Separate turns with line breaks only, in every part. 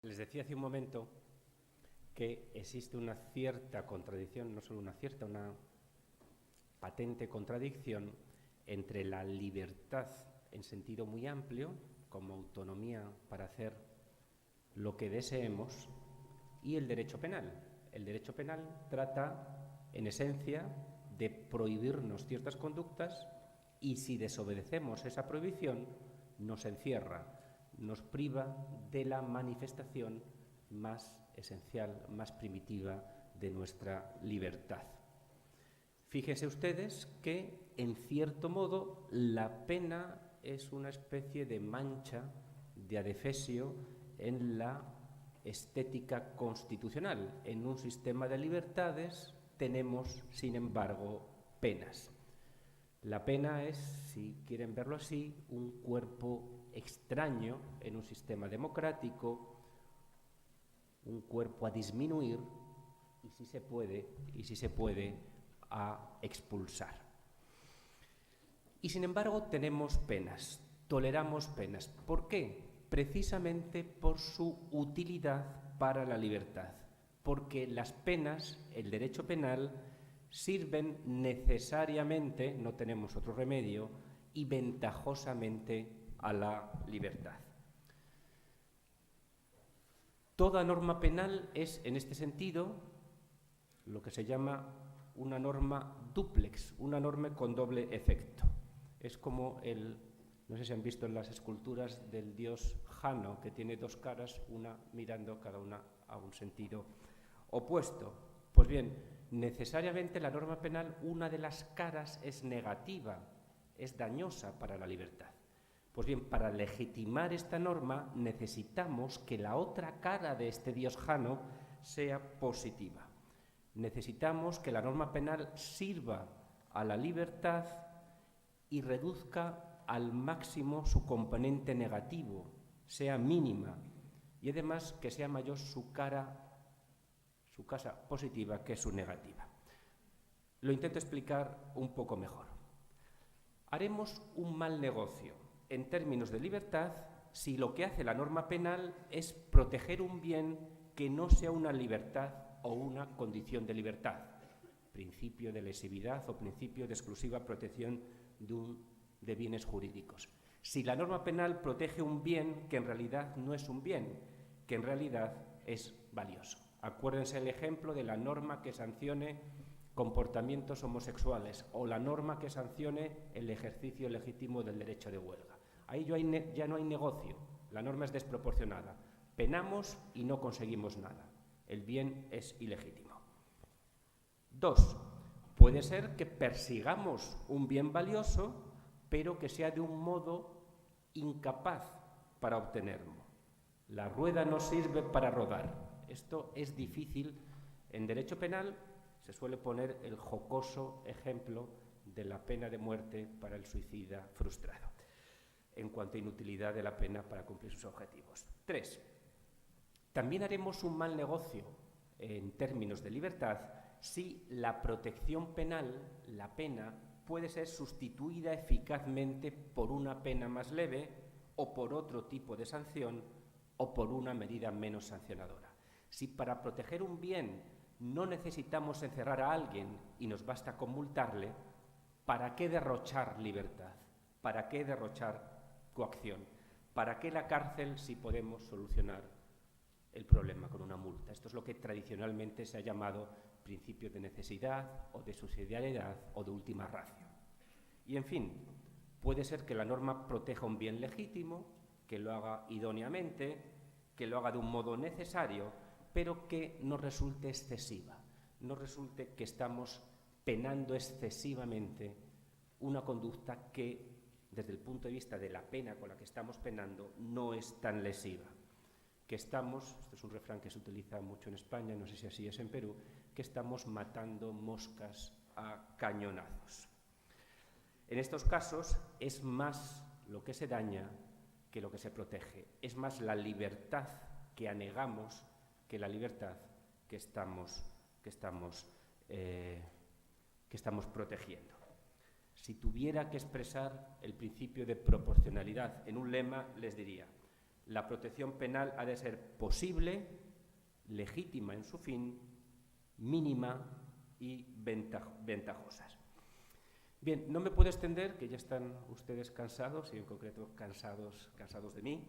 Les decía hace un momento que existe una cierta contradicción, no solo una cierta, una patente contradicción entre la libertad en sentido muy amplio, como autonomía para hacer lo que deseemos, y el derecho penal. El derecho penal trata, en esencia, de prohibirnos ciertas conductas y si desobedecemos esa prohibición, nos encierra, nos priva de la manifestación más esencial, más primitiva de nuestra libertad. Fíjense ustedes que, en cierto modo, la pena es una especie de mancha, de adefesio en la estética constitucional. En un sistema de libertades tenemos, sin embargo, penas. La pena es, si quieren verlo así, un cuerpo extraño en un sistema democrático, un cuerpo a disminuir y, si se puede, a expulsar. Y sin embargo tenemos penas, toleramos penas. ¿Por qué? Precisamente por su utilidad para la libertad, porque las penas, el derecho penal, sirven necesariamente, no tenemos otro remedio, y ventajosamente a la libertad. Toda norma penal es, en este sentido, lo que se llama una norma dúplex, una norma con doble efecto. Es como no sé si han visto en las esculturas del dios Jano, que tiene dos caras, una mirando cada una a un sentido opuesto. Pues bien, necesariamente la norma penal, una de las caras es negativa, es dañosa para la libertad. Pues bien, para legitimar esta norma necesitamos que la otra cara de este dios Jano sea positiva. Necesitamos que la norma penal sirva a la libertad y reduzca al máximo su componente negativo, sea mínima, y además que sea mayor su cara positiva que su negativa. Lo intento explicar un poco mejor. Haremos un mal negocio en términos de libertad si lo que hace la norma penal es proteger un bien que no sea una libertad o una condición de libertad, principio de lesividad o principio de exclusiva protección de bienes jurídicos. Si la norma penal protege un bien que en realidad no es un bien, que en realidad es valioso. Acuérdense el ejemplo de la norma que sancione comportamientos homosexuales o la norma que sancione el ejercicio legítimo del derecho de huelga. Ahí ya no hay negocio, la norma es desproporcionada. Penamos y no conseguimos nada. El bien es ilegítimo. 2. Puede ser que persigamos un bien valioso, pero que sea de un modo incapaz para obtenerlo. La rueda no sirve para rodar. Esto es difícil. En derecho penal se suele poner el jocoso ejemplo de la pena de muerte para el suicida frustrado, en cuanto a inutilidad de la pena para cumplir sus objetivos. 3. También haremos un mal negocio en términos de libertad si la protección penal, la pena, puede ser sustituida eficazmente por una pena más leve o por otro tipo de sanción o por una medida menos sancionadora. Si para proteger un bien no necesitamos encerrar a alguien y nos basta con multarle, ¿para qué derrochar libertad? ¿Para qué derrochar coacción? ¿Para qué la cárcel si podemos solucionar el problema con una multa? Esto es lo que tradicionalmente se ha llamado principio de necesidad o de subsidiariedad o de última ratio. Y en fin, puede ser que la norma proteja un bien legítimo, que lo haga idóneamente, que lo haga de un modo necesario, pero que no resulte excesiva, no resulte que estamos penando excesivamente una conducta que, desde el punto de vista de la pena con la que estamos penando, no es tan lesiva. Que estamos, esto es un refrán que se utiliza mucho en España, no sé si así es en Perú, que estamos matando moscas a cañonazos. En estos casos es más lo que se daña que lo que se protege. Es más la libertad que anegamos que la libertad que estamos protegiendo. Si tuviera que expresar el principio de proporcionalidad en un lema, les diría: La protección penal ha de ser posible, legítima en su fin, mínima y ventajosas. Bien, no me puedo extender, que ya están ustedes cansados, y en concreto cansados de mí,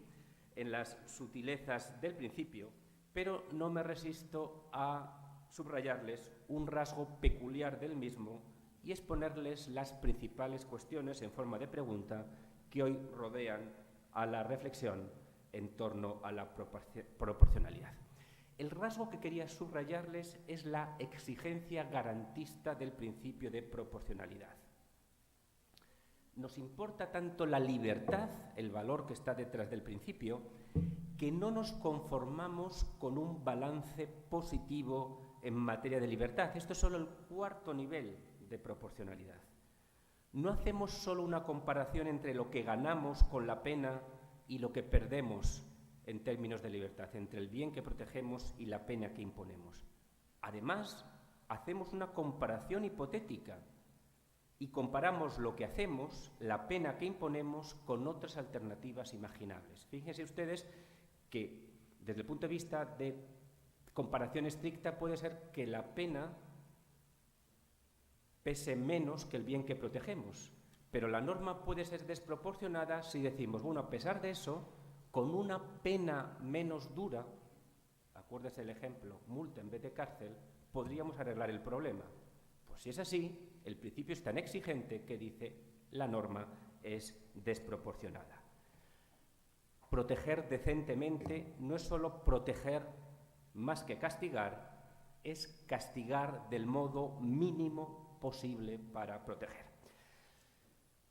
en las sutilezas del principio, pero no me resisto a subrayarles un rasgo peculiar del mismo y exponerles las principales cuestiones en forma de pregunta que hoy rodean a la reflexión en torno a la proporcionalidad. El rasgo que quería subrayarles es la exigencia garantista del principio de proporcionalidad. Nos importa tanto la libertad, el valor que está detrás del principio, que no nos conformamos con un balance positivo en materia de libertad. Esto es solo el cuarto nivel de proporcionalidad. No hacemos solo una comparación entre lo que ganamos con la pena y lo que perdemos en términos de libertad, entre el bien que protegemos y la pena que imponemos. Además, hacemos una comparación hipotética y comparamos lo que hacemos, la pena que imponemos, con otras alternativas imaginables. Fíjense ustedes que, desde el punto de vista de comparación estricta, puede ser que la pena pese menos que el bien que protegemos, pero la norma puede ser desproporcionada si decimos, bueno, a pesar de eso, con una pena menos dura, acuérdese el ejemplo, multa en vez de cárcel, podríamos arreglar el problema. Pues si es así, el principio es tan exigente que dice la norma es desproporcionada. Proteger decentemente no es solo proteger más que castigar, es castigar del modo mínimo posible para proteger.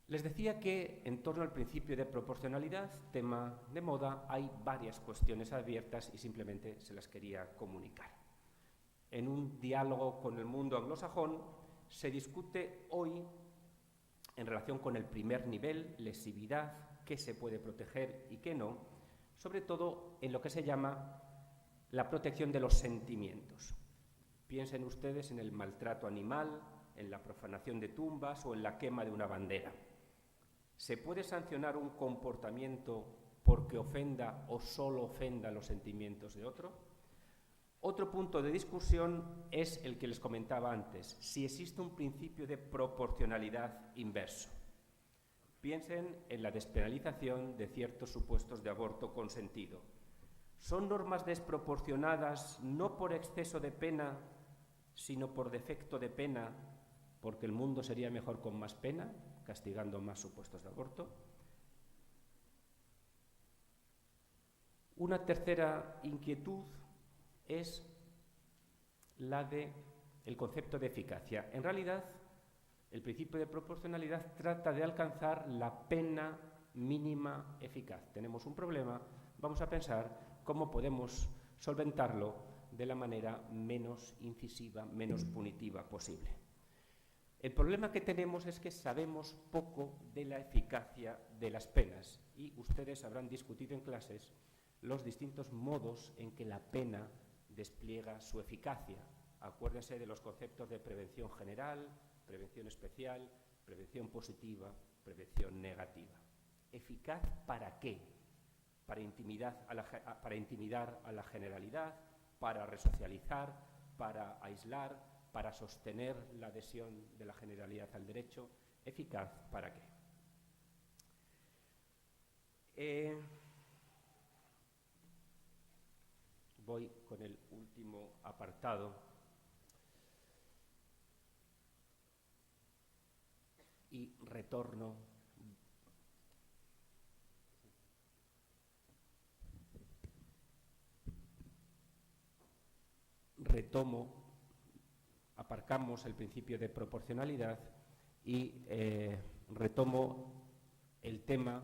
Les decía que en torno al principio de proporcionalidad, tema de moda, hay varias cuestiones abiertas y simplemente se las quería comunicar. En un diálogo con el mundo anglosajón se discute hoy, en relación con el primer nivel, lesividad, qué se puede proteger y qué no, sobre todo en lo que se llama la protección de los sentimientos. Piensen ustedes en el maltrato animal, en la profanación de tumbas o en la quema de una bandera. ¿Se puede sancionar un comportamiento porque ofenda o solo ofenda los sentimientos de otro? Otro punto de discusión es el que les comentaba antes, si existe un principio de proporcionalidad inverso. Piensen en la despenalización de ciertos supuestos de aborto consentido. ¿Son normas desproporcionadas no por exceso de pena, sino por defecto de pena, porque el mundo sería mejor con más pena, castigando más supuestos de aborto? Una tercera inquietud es la del concepto de eficacia. En realidad, el principio de proporcionalidad trata de alcanzar la pena mínima eficaz. Tenemos un problema, vamos a pensar cómo podemos solventarlo de la manera menos incisiva, menos punitiva posible. El problema que tenemos es que sabemos poco de la eficacia de las penas y ustedes habrán discutido en clases los distintos modos en que la pena despliega su eficacia. Acuérdense de los conceptos de prevención general, prevención especial, prevención positiva, prevención negativa. ¿Eficaz para qué? Para intimidar a la generalidad, para resocializar, para aislar, para sostener la adhesión de la generalidad al derecho. ¿Eficaz para qué? Voy con el último apartado y retomo aparcamos el principio de proporcionalidad y retomo el tema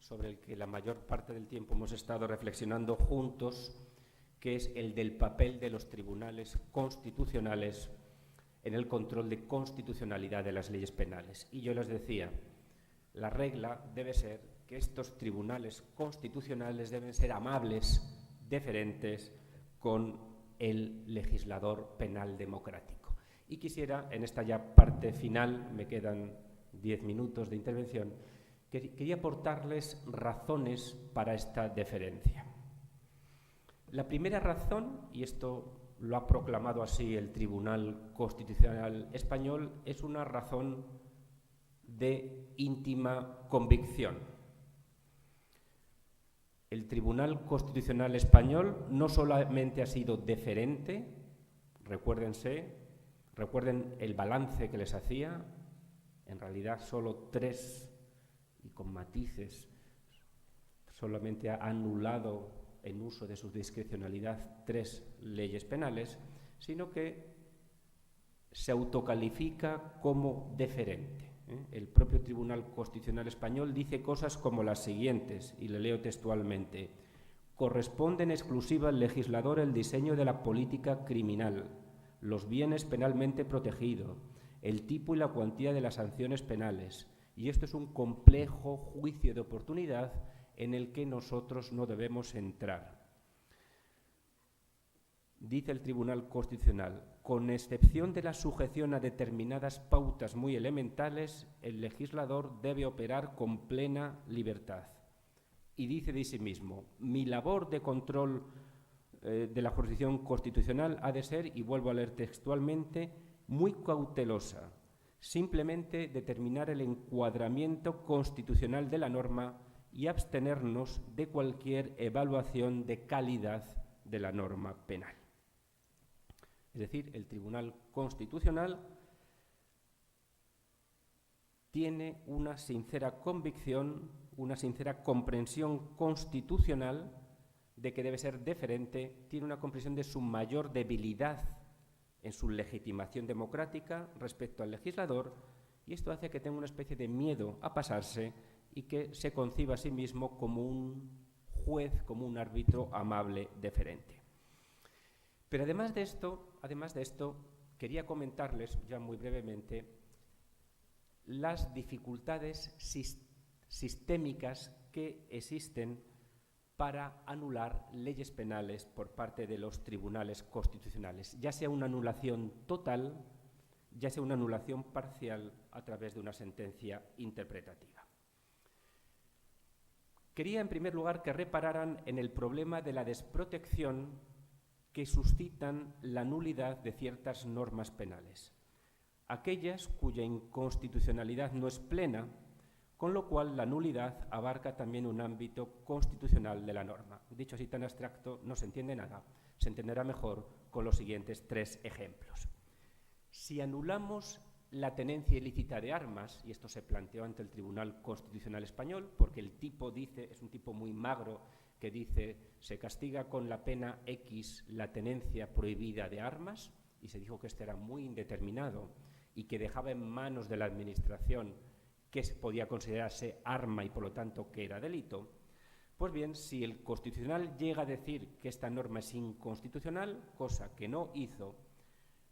sobre el que la mayor parte del tiempo hemos estado reflexionando juntos, que es el del papel de los tribunales constitucionales en el control de constitucionalidad de las leyes penales. Y yo les decía, la regla debe ser que estos tribunales constitucionales deben ser amables, deferentes con el legislador penal democrático. Y quisiera, en esta ya parte final, me quedan 10 minutos de intervención, quería aportarles razones para esta deferencia. La primera razón, y esto lo ha proclamado así el Tribunal Constitucional Español, es una razón de íntima convicción. El Tribunal Constitucional Español no solamente ha sido deferente, recuerden el balance que les hacía, en realidad solo 3, y con matices, solamente ha anulado en uso de su discrecionalidad 3 leyes penales, sino que se autocalifica como deferente. El propio Tribunal Constitucional Español dice cosas como las siguientes, y le leo textualmente: corresponde en exclusiva al legislador el diseño de la política criminal, los bienes penalmente protegidos, el tipo y la cuantía de las sanciones penales, y esto es un complejo juicio de oportunidad en el que nosotros no debemos entrar. Dice el Tribunal Constitucional, con excepción de la sujeción a determinadas pautas muy elementales, el legislador debe operar con plena libertad. Y dice de sí mismo, mi labor de control de la jurisdicción constitucional ha de ser, y vuelvo a leer textualmente, muy cautelosa, simplemente determinar el encuadramiento constitucional de la norma y abstenernos de cualquier evaluación de calidad de la norma penal. Es decir, el Tribunal Constitucional tiene una sincera convicción, una sincera comprensión constitucional de que debe ser deferente, tiene una comprensión de su mayor debilidad en su legitimación democrática respecto al legislador, y esto hace que tenga una especie de miedo a pasarse y que se conciba a sí mismo como un juez, como un árbitro amable, deferente. Pero además de esto, quería comentarles ya muy brevemente las dificultades sistémicas que existen para anular leyes penales por parte de los tribunales constitucionales, ya sea una anulación total, ya sea una anulación parcial a través de una sentencia interpretativa. Quería, en primer lugar, que repararan en el problema de la desprotección que suscitan la nulidad de ciertas normas penales, aquellas cuya inconstitucionalidad no es plena, con lo cual la nulidad abarca también un ámbito constitucional de la norma. Dicho así tan abstracto, no se entiende nada, se entenderá mejor con los siguientes 3 ejemplos. Si anulamos la tenencia ilícita de armas, y esto se planteó ante el Tribunal Constitucional Español, porque el tipo dice, es un tipo muy magro, que dice, se castiga con la pena X la tenencia prohibida de armas, y se dijo que este era muy indeterminado y que dejaba en manos de la Administración que podía considerarse arma y por lo tanto que era delito. Pues bien, si el Constitucional llega a decir que esta norma es inconstitucional, cosa que no hizo,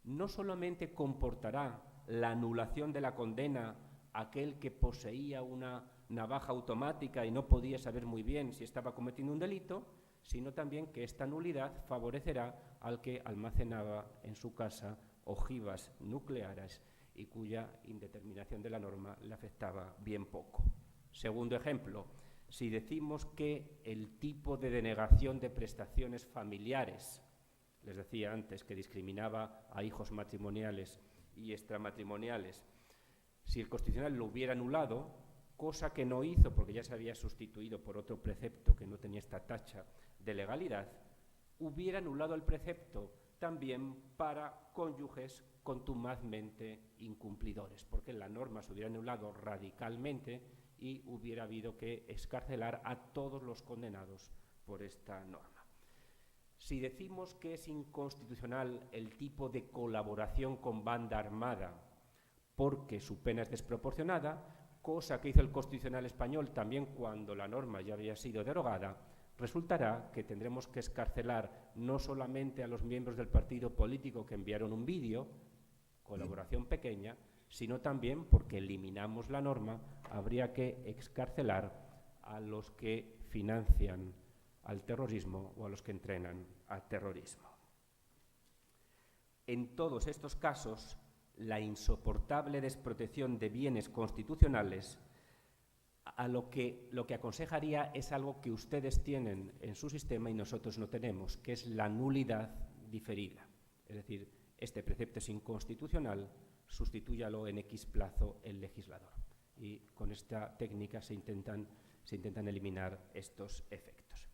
no solamente comportará la anulación de la condena a aquel que poseía una navaja automática y no podía saber muy bien si estaba cometiendo un delito, sino también que esta nulidad favorecerá al que almacenaba en su casa ojivas nucleares y cuya indeterminación de la norma le afectaba bien poco. Segundo ejemplo, si decimos que el tipo de denegación de prestaciones familiares, les decía antes que discriminaba a hijos matrimoniales y extramatrimoniales, si el Constitucional lo hubiera anulado, cosa que no hizo porque ya se había sustituido por otro precepto que no tenía esta tacha de legalidad, hubiera anulado el precepto también para cónyuges contumazmente incumplidores, porque la norma se hubiera anulado radicalmente y hubiera habido que excarcelar a todos los condenados por esta norma. Si decimos que es inconstitucional el tipo de colaboración con banda armada porque su pena es desproporcionada, cosa que hizo el Constitucional Español también cuando la norma ya había sido derogada, resultará que tendremos que excarcelar no solamente a los miembros del partido político que enviaron un vídeo, colaboración pequeña, sino también, porque eliminamos la norma, habría que excarcelar a los que financian al terrorismo o a los que entrenan al terrorismo. En todos estos casos, la insoportable desprotección de bienes constitucionales lo que aconsejaría es algo que ustedes tienen en su sistema y nosotros no tenemos, que es la nulidad diferida. Es decir, este precepto es inconstitucional, sustitúyalo en X plazo el legislador. Y con esta técnica se intentan eliminar estos efectos.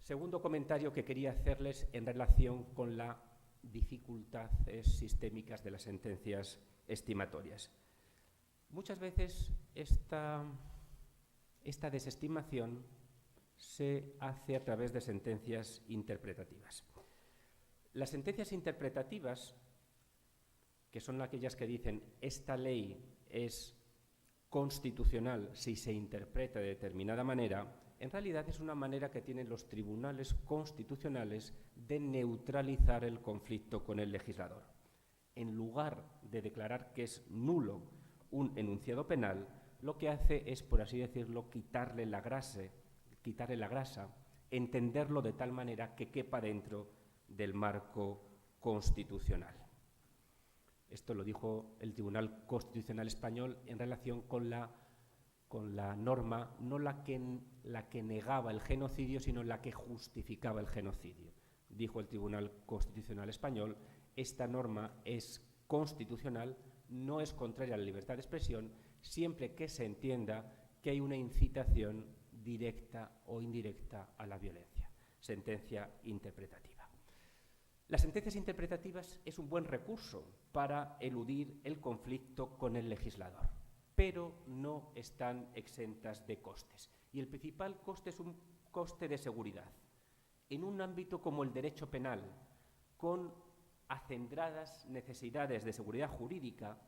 Segundo comentario que quería hacerles en relación con las dificultades sistémicas de las sentencias estimatorias. Muchas veces esta desestimación se hace a través de sentencias interpretativas. Las sentencias interpretativas, que son aquellas que dicen esta ley es constitucional si se interpreta de determinada manera, en realidad es una manera que tienen los tribunales constitucionales de neutralizar el conflicto con el legislador. En lugar de declarar que es nulo un enunciado penal, lo que hace es, por así decirlo, quitarle la grasa, entenderlo de tal manera que quepa dentro del marco constitucional. Esto lo dijo el Tribunal Constitucional Español en relación con la norma, no la que negaba el genocidio, sino la que justificaba el genocidio. Dijo el Tribunal Constitucional Español, esta norma es constitucional, no es contraria a la libertad de expresión, siempre que se entienda que hay una incitación directa o indirecta a la violencia. Sentencia interpretativa. Las sentencias interpretativas es un buen recurso para eludir el conflicto con el legislador, pero no están exentas de costes. Y el principal coste es un coste de seguridad. En un ámbito como el derecho penal, con acendradas necesidades de seguridad jurídica,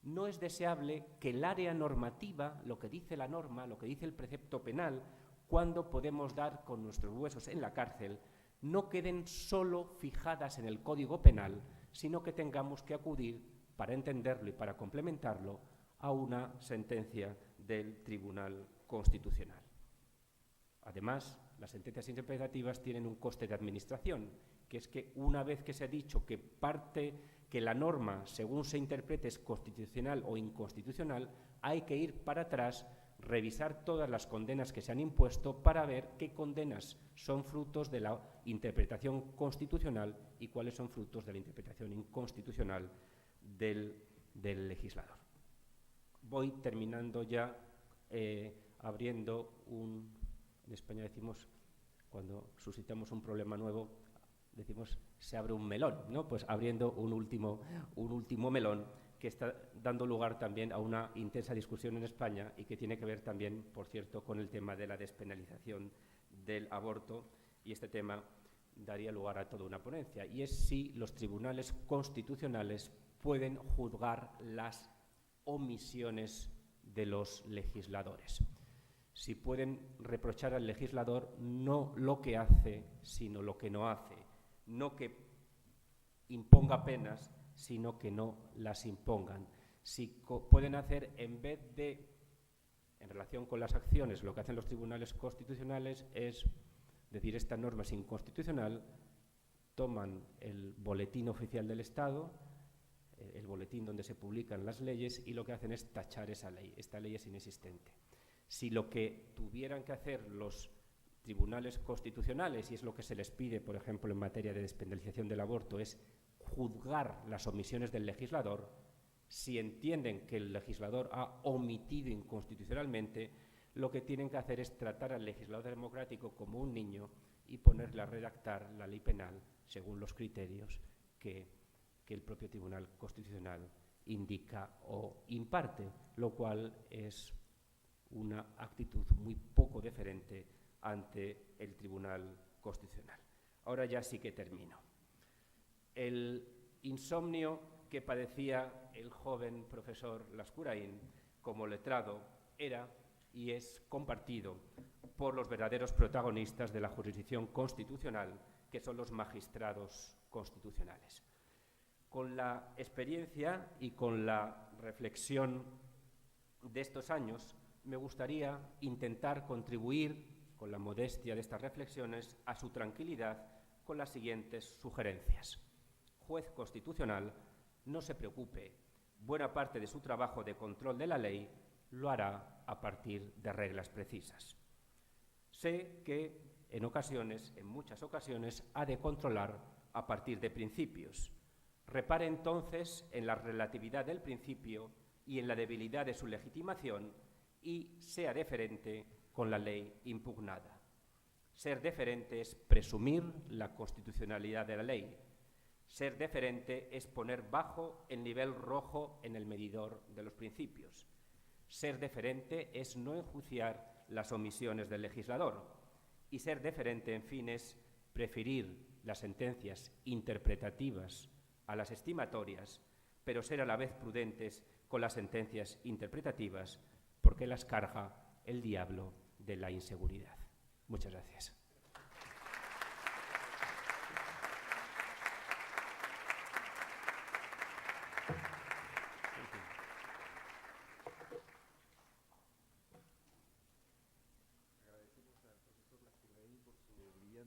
no es deseable que el área normativa, lo que dice la norma, lo que dice el precepto penal, cuando podemos dar con nuestros huesos en la cárcel, no queden solo fijadas en el Código Penal, sino que tengamos que acudir, para entenderlo y para complementarlo, a una sentencia del Tribunal Constitucional. Además, las sentencias interpretativas tienen un coste de administración, que es que una vez que se ha dicho que la norma, según se interprete, es constitucional o inconstitucional, hay que ir para atrás, revisar todas las condenas que se han impuesto para ver qué condenas son frutos de la interpretación constitucional y cuáles son frutos de la interpretación inconstitucional del legislador. Voy terminando ya abriendo en España decimos, cuando suscitamos un problema nuevo, decimos, se abre un melón, ¿no? Pues abriendo un último melón que está dando lugar también a una intensa discusión en España y que tiene que ver también, por cierto, con el tema de la despenalización del aborto, y este tema daría lugar a toda una ponencia, y es si los tribunales constitucionales pueden juzgar las omisiones de los legisladores. Si pueden reprochar al legislador no lo que hace, sino lo que no hace. No que imponga penas, sino que no las impongan. Si pueden hacer, en vez de, en relación con las acciones, lo que hacen los tribunales constitucionales es decir, esta norma es inconstitucional, toman el boletín oficial del Estado, el boletín donde se publican las leyes, y lo que hacen es tachar esa ley. Esta ley es inexistente. Si lo que tuvieran que hacer los tribunales constitucionales, y es lo que se les pide, por ejemplo, en materia de despenalización del aborto, es juzgar las omisiones del legislador, si entienden que el legislador ha omitido inconstitucionalmente, lo que tienen que hacer es tratar al legislador democrático como un niño y ponerle a redactar la ley penal según los criterios que el propio Tribunal Constitucional indica o imparte, lo cual es una actitud muy poco deferente ante el Tribunal Constitucional. Ahora ya sí que termino. El insomnio que padecía el joven profesor Lascurain como letrado era y es compartido por los verdaderos protagonistas de la jurisdicción constitucional, que son los magistrados constitucionales. Con la experiencia y con la reflexión de estos años, me gustaría intentar contribuir, con la modestia de estas reflexiones, a su tranquilidad con las siguientes sugerencias. Juez constitucional, no se preocupe, buena parte de su trabajo de control de la ley lo hará a partir de reglas precisas. Sé que en ocasiones, en muchas ocasiones, ha de controlar a partir de principios. Repare entonces en la relatividad del principio y en la debilidad de su legitimación y sea deferente con la ley impugnada. Ser deferente es presumir la constitucionalidad de la ley. Ser deferente es poner bajo el nivel rojo en el medidor de los principios. Ser deferente es no enjuiciar las omisiones del legislador. Y ser deferente, en fin, es preferir las sentencias interpretativas a las estimatorias, pero ser a la vez prudentes con las sentencias interpretativas, porque las carga el diablo de la inseguridad. Muchas gracias.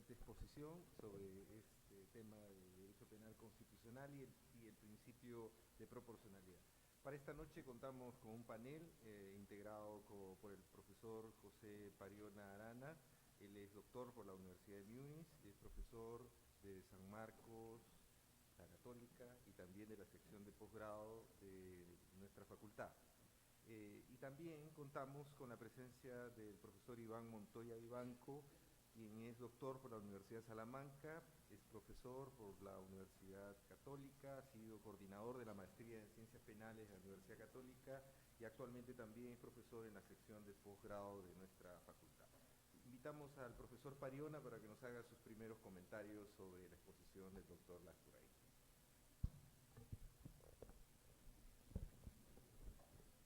Exposición sobre este tema del derecho penal constitucional y el principio de proporcionalidad. Para esta noche contamos con un panel integrado por el profesor José Pariona Arana. Él es doctor por la Universidad de Múnich, es profesor de San Marcos, la Católica, y también de la sección de posgrado de nuestra facultad. Y también contamos con la presencia del profesor Iván Montoya Vivanco, quien es doctor por la Universidad de Salamanca, es profesor por la Universidad Católica, ha sido coordinador de la Maestría en Ciencias Penales de la Universidad Católica y actualmente también es profesor en la sección de posgrado de nuestra facultad. Invitamos al profesor Pariona para que nos haga sus primeros comentarios sobre la exposición del doctor Lascurain.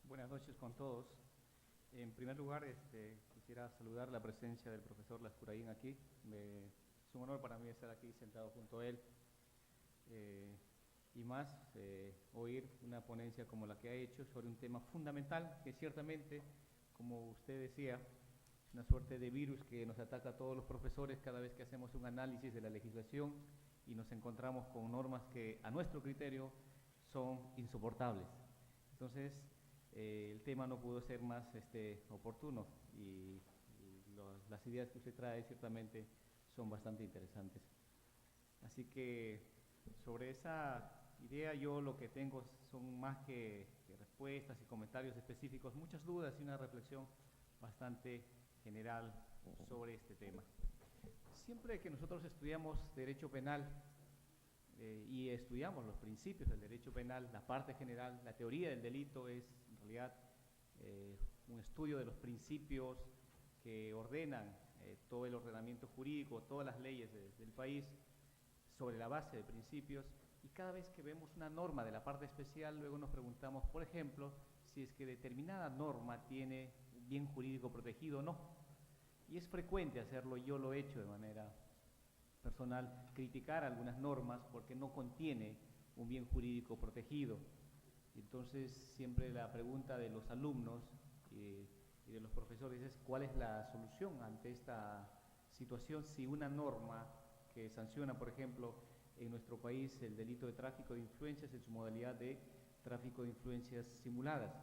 Buenas noches con todos. En primer lugar, quisiera saludar la presencia del profesor Lascurain aquí. Es un honor para mí estar aquí sentado junto a él. Y más, oír una ponencia como la que ha hecho sobre un tema fundamental que ciertamente, como usted decía, es una suerte de virus que nos ataca a todos los profesores cada vez que hacemos un análisis de la legislación y nos encontramos con normas que a nuestro criterio son insoportables. Entonces, el tema no pudo ser más oportuno y las ideas que usted trae ciertamente son bastante interesantes. Así que sobre esa idea yo lo que tengo son más que respuestas y comentarios específicos, muchas dudas y una reflexión bastante general sobre este tema. Siempre que nosotros estudiamos derecho penal y estudiamos los principios del derecho penal, la parte general, la teoría del delito es en realidad un estudio de los principios que ordenan todo el ordenamiento jurídico, todas las leyes del país sobre la base de principios, y cada vez que vemos una norma de la parte especial, luego nos preguntamos, por ejemplo, si es que determinada norma tiene un bien jurídico protegido o no. Y es frecuente hacerlo, yo lo he hecho de manera personal, criticar algunas normas porque no contiene un bien jurídico protegido. Entonces, siempre la pregunta de los alumnos y de los profesores es ¿cuál es la solución ante esta situación si una norma que sanciona, por ejemplo, en nuestro país el delito de tráfico de influencias en su modalidad de tráfico de influencias simuladas?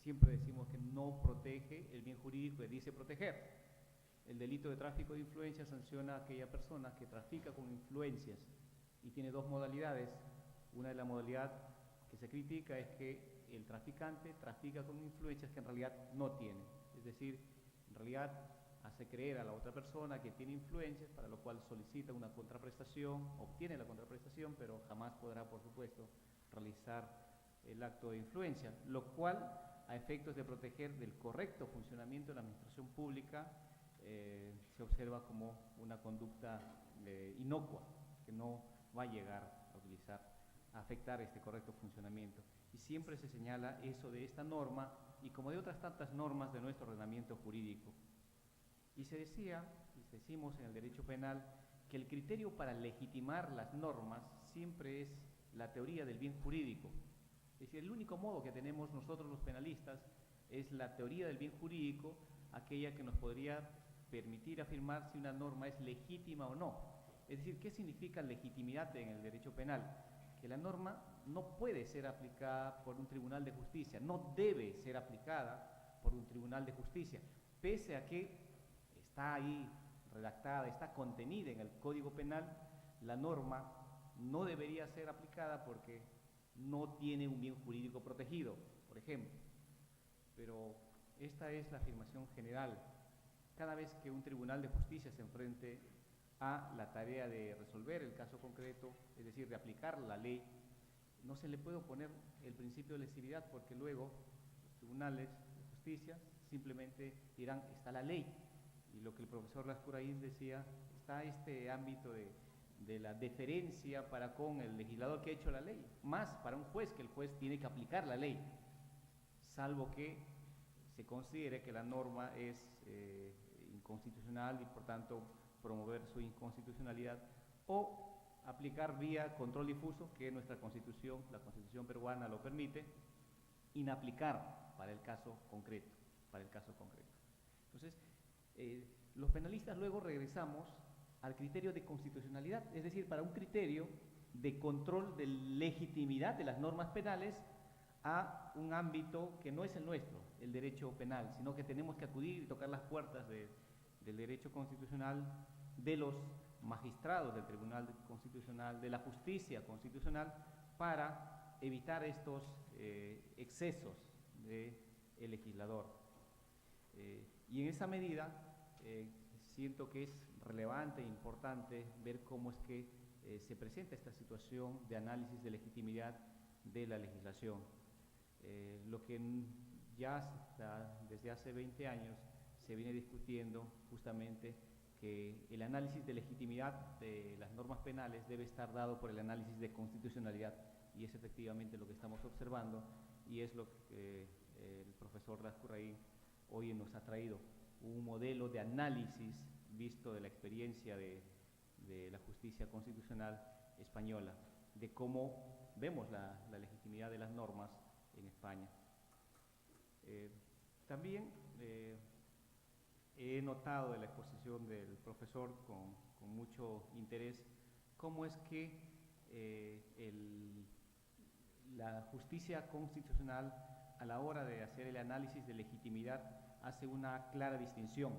Siempre decimos que no protege el bien jurídico que dice proteger. El delito de tráfico de influencias sanciona a aquella persona que trafica con influencias y tiene dos modalidades. Una de la modalidad que se critica es que el traficante trafica con influencias que en realidad no tiene. Es decir, en realidad hace creer a la otra persona que tiene influencias, para lo cual solicita una contraprestación, obtiene la contraprestación, pero jamás podrá, por supuesto, realizar el acto de influencia, lo cual, a efectos de proteger del correcto funcionamiento de la administración pública, se observa como una conducta inocua, que no va a llegar a afectar este correcto funcionamiento. Y siempre se señala eso de esta norma y como de otras tantas normas de nuestro ordenamiento jurídico. Y se decía, y decimos en el derecho penal, que el criterio para legitimar las normas siempre es la teoría del bien jurídico. Es decir, el único modo que tenemos nosotros los penalistas es la teoría del bien jurídico, aquella que nos podría permitir afirmar si una norma es legítima o no. Es decir, ¿qué significa legitimidad en el derecho penal? que la norma no puede ser aplicada por un tribunal de justicia, no debe ser aplicada por un tribunal de justicia, pese a que está ahí redactada, está contenida en el Código Penal, la norma no debería ser aplicada porque no tiene un bien jurídico protegido, por ejemplo. Pero esta es la afirmación general. Cada vez que un tribunal de justicia se enfrente a la tarea de resolver el caso concreto, es decir, de aplicar la ley, no se le puede oponer el principio de lesividad, porque luego los tribunales de justicia simplemente dirán, está la ley. Y lo que el profesor Lascurain decía, está este ámbito de la deferencia para con el legislador que ha hecho la ley, más para un juez, que el juez tiene que aplicar la ley, salvo que se considere que la norma es inconstitucional y por tanto promover su inconstitucionalidad, o aplicar vía control difuso, que nuestra constitución, la constitución peruana lo permite, inaplicar para el caso concreto, Entonces, los penalistas luego regresamos al criterio de constitucionalidad, es decir, para un criterio de control de legitimidad de las normas penales a un ámbito que no es el nuestro, el derecho penal, sino que tenemos que acudir y tocar las puertas del derecho constitucional, de los magistrados del Tribunal Constitucional, de la justicia constitucional, para evitar estos excesos del legislador. Y en esa medida siento que es relevante e importante ver cómo es que se presenta esta situación de análisis de legitimidad de la legislación. Lo que ya desde hace 20 años se viene discutiendo justamente que el análisis de legitimidad de las normas penales debe estar dado por el análisis de constitucionalidad, y es efectivamente lo que estamos observando, y es lo que el profesor Lascurain hoy nos ha traído, un modelo de análisis visto de la experiencia de la justicia constitucional española, de cómo vemos la legitimidad de las normas en España. También he notado en la exposición del profesor con mucho interés cómo es que la justicia constitucional, a la hora de hacer el análisis de legitimidad, hace una clara distinción.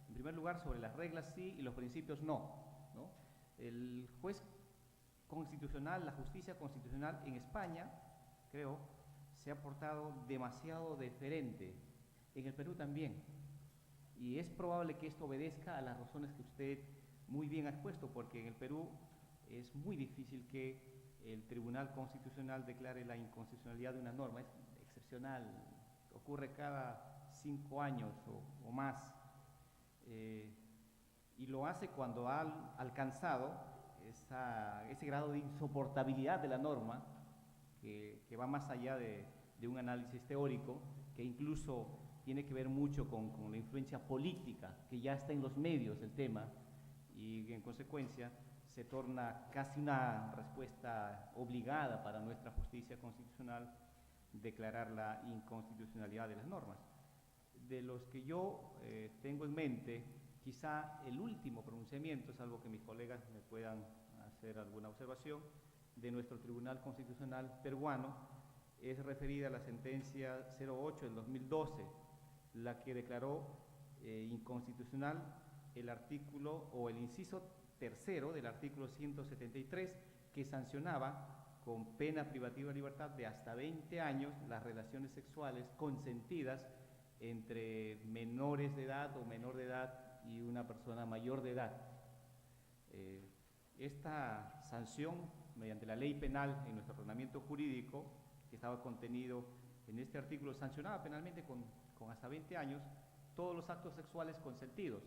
En primer lugar, sobre las reglas sí y los principios no, ¿no? El juez constitucional, la justicia constitucional en España, creo, se ha portado demasiado deferente. En el Perú también. Y es probable que esto obedezca a las razones que usted muy bien ha expuesto, porque en el Perú es muy difícil que el Tribunal Constitucional declare la inconstitucionalidad de una norma. Es excepcional, ocurre cada 5 años o más. Y lo hace cuando ha alcanzado ese grado de insoportabilidad de la norma, que va más allá de un análisis teórico, que incluso tiene que ver mucho con la influencia política, que ya está en los medios el tema, y en consecuencia se torna casi una respuesta obligada para nuestra justicia constitucional declarar la inconstitucionalidad de las normas. De los que yo tengo en mente, quizá el último pronunciamiento, salvo que mis colegas me puedan hacer alguna observación, de nuestro Tribunal Constitucional peruano, es referida a la sentencia 08 del 2012, la que declaró inconstitucional el artículo o el inciso tercero del artículo 173, que sancionaba con pena privativa de libertad de hasta 20 años las relaciones sexuales consentidas entre menores de edad o menor de edad y una persona mayor de edad. Esta sanción, mediante la ley penal en nuestro ordenamiento jurídico, que estaba contenido en este artículo, sancionaba penalmente con hasta 20 años todos los actos sexuales consentidos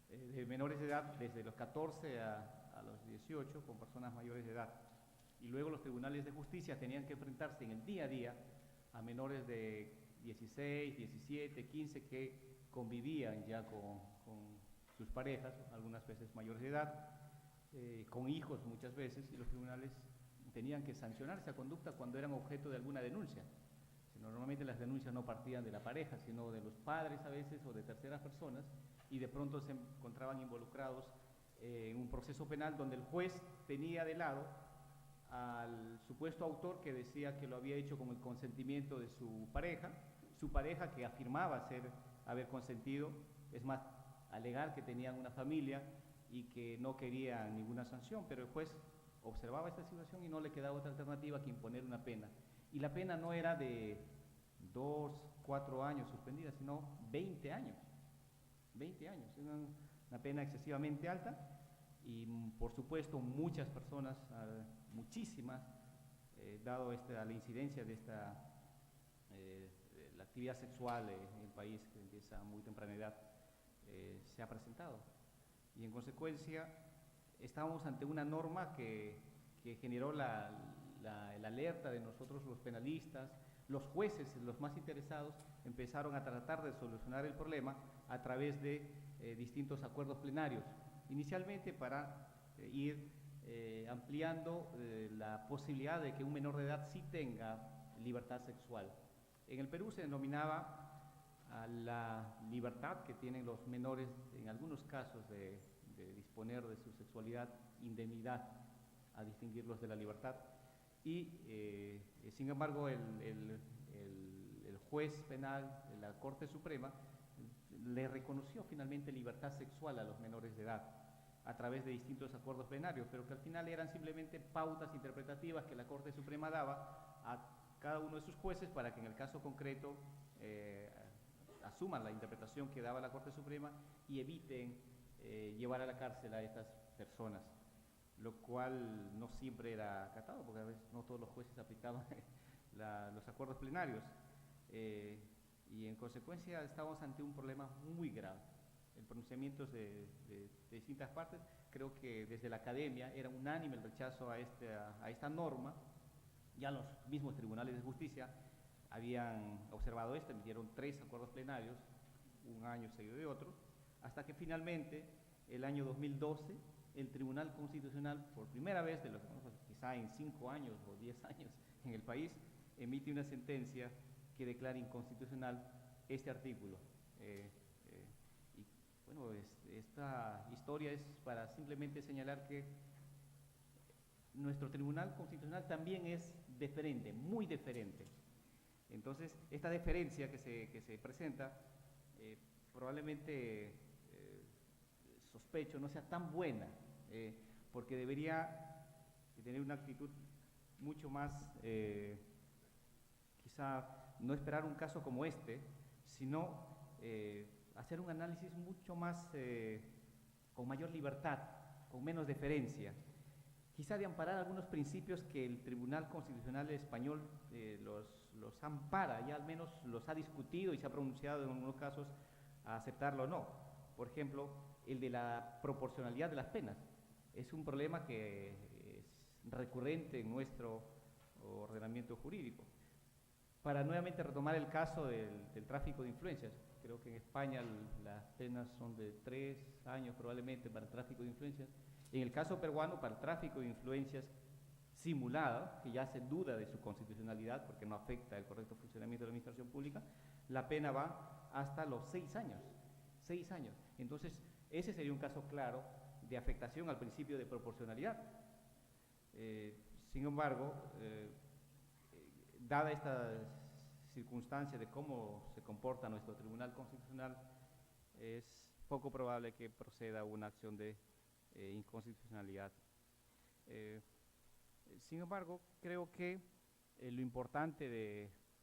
de menores de edad, desde los 14 a los 18, con personas mayores de edad. Y luego los tribunales de justicia tenían que enfrentarse en el día a día a menores de 16, 17, 15 que convivían ya con sus parejas, algunas veces mayores de edad, con hijos muchas veces, y los tribunales tenían que sancionar esa conducta cuando eran objeto de alguna denuncia. Normalmente las denuncias no partían de la pareja, sino de los padres a veces o de terceras personas, y de pronto se encontraban involucrados en un proceso penal donde el juez tenía de lado al supuesto autor que decía que lo había hecho con el consentimiento de su pareja que afirmaba haber consentido, es más, alegar que tenían una familia y que no querían ninguna sanción, pero el juez observaba esta situación y no le quedaba otra alternativa que imponer una pena. Y la pena no era de 2, 4 años suspendida, sino 20 años. 20 años, es una pena excesivamente alta y por supuesto muchas personas, muchísimas, dado la incidencia de la actividad sexual en el país que empieza a muy temprana edad, se ha presentado. Y en consecuencia estamos ante una norma que generó la alerta de nosotros los penalistas. Los jueces, los más interesados, empezaron a tratar de solucionar el problema a través de distintos acuerdos plenarios, inicialmente para ir ampliando la posibilidad de que un menor de edad sí tenga libertad sexual. En el Perú se denominaba a la libertad que tienen los menores, en algunos casos, de disponer de su sexualidad, indemnidad, a distinguirlos de la libertad. Y sin embargo el juez penal de la Corte Suprema le reconoció finalmente libertad sexual a los menores de edad a través de distintos acuerdos plenarios, pero que al final eran simplemente pautas interpretativas que la Corte Suprema daba a cada uno de sus jueces para que en el caso concreto asuman la interpretación que daba la Corte Suprema y eviten llevar a la cárcel a estas personas, lo cual no siempre era acatado, porque a veces no todos los jueces aplicaban los acuerdos plenarios, y en consecuencia estamos ante un problema muy grave. En pronunciamientos de distintas partes, creo que desde la academia era unánime el rechazo a esta norma. Ya los mismos tribunales de justicia habían observado esto, emitieron 3 acuerdos plenarios, un año seguido de otro, hasta que finalmente, el año 2012, el Tribunal Constitucional, por primera vez, quizá en 5 años o 10 años en el país, emite una sentencia que declara inconstitucional este artículo. Y bueno, esta historia es para simplemente señalar que nuestro Tribunal Constitucional también es deferente, muy deferente. Entonces, esta deferencia que se presenta, probablemente sospecho no sea tan buena, porque debería tener una actitud mucho más, quizá no esperar un caso como este, sino hacer un análisis mucho más, con mayor libertad, con menos deferencia, quizá de amparar algunos principios que el Tribunal Constitucional Español los ampara, ya al menos los ha discutido y se ha pronunciado en algunos casos a aceptarlo o no. Por ejemplo, el de la proporcionalidad de las penas. Es un problema que es recurrente en nuestro ordenamiento jurídico. Para nuevamente retomar el caso del tráfico de influencias, creo que en España las penas son de 3 años probablemente para el tráfico de influencias. En el caso peruano, para el tráfico de influencias simulada, que ya se duda de su constitucionalidad porque no afecta el correcto funcionamiento de la administración pública, la pena va hasta los 6 años. 6 años. Entonces, ese sería un caso claro de afectación al principio de proporcionalidad. Sin embargo, dada esta circunstancia de cómo se comporta nuestro Tribunal Constitucional, es poco probable que proceda una acción de inconstitucionalidad. Sin embargo, creo que lo importante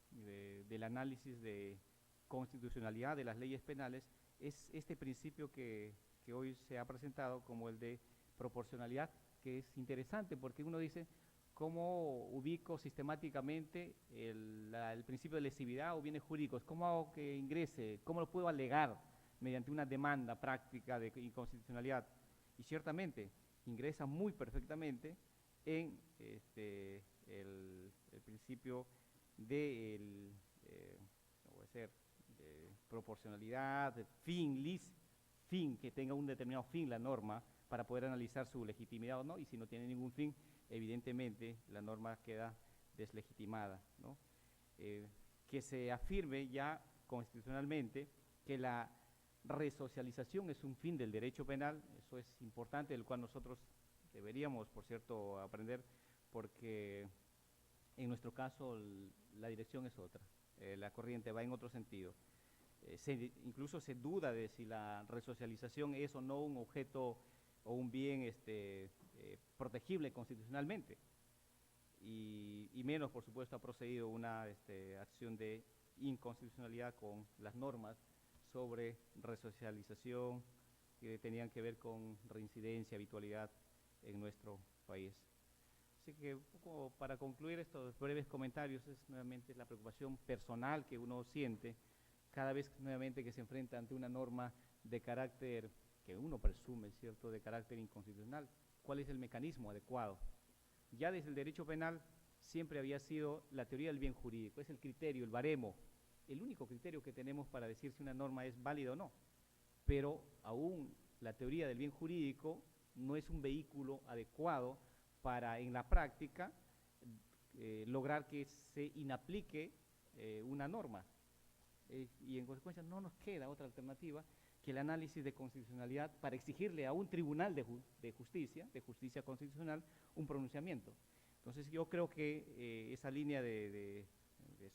del análisis de constitucionalidad de las leyes penales es este principio que hoy se ha presentado como el de proporcionalidad, que es interesante porque uno dice, ¿cómo ubico sistemáticamente el principio de lesividad o bienes jurídicos? ¿Cómo hago que ingrese? ¿Cómo lo puedo alegar mediante una demanda práctica de inconstitucionalidad? Y ciertamente ingresa muy perfectamente en el principio de proporcionalidad, fin, que tenga un determinado fin la norma para poder analizar su legitimidad o no, y si no tiene ningún fin, evidentemente la norma queda deslegitimada, ¿no? Que se afirme ya constitucionalmente que la resocialización es un fin del derecho penal, eso es importante, del cual nosotros deberíamos, por cierto, aprender, porque en nuestro caso la dirección es otra, la corriente va en otro sentido. Incluso se duda de si la resocialización es o no un objeto o un bien protegible constitucionalmente, y menos, por supuesto, ha procedido una acción de inconstitucionalidad con las normas sobre resocialización que tenían que ver con reincidencia, habitualidad en nuestro país. Así que, un poco para concluir estos breves comentarios, es nuevamente la preocupación personal que uno siente cada vez nuevamente que se enfrenta ante una norma de carácter, que uno presume, ¿cierto?, de carácter inconstitucional. ¿Cuál es el mecanismo adecuado? Ya desde el derecho penal siempre había sido la teoría del bien jurídico, es el criterio, el baremo, el único criterio que tenemos para decir si una norma es válida o no. Pero aún la teoría del bien jurídico no es un vehículo adecuado para, en la práctica, lograr que se inaplique una norma. Y en consecuencia no nos queda otra alternativa que el análisis de constitucionalidad para exigirle a un tribunal de justicia constitucional, un pronunciamiento. Entonces yo creo que esa línea de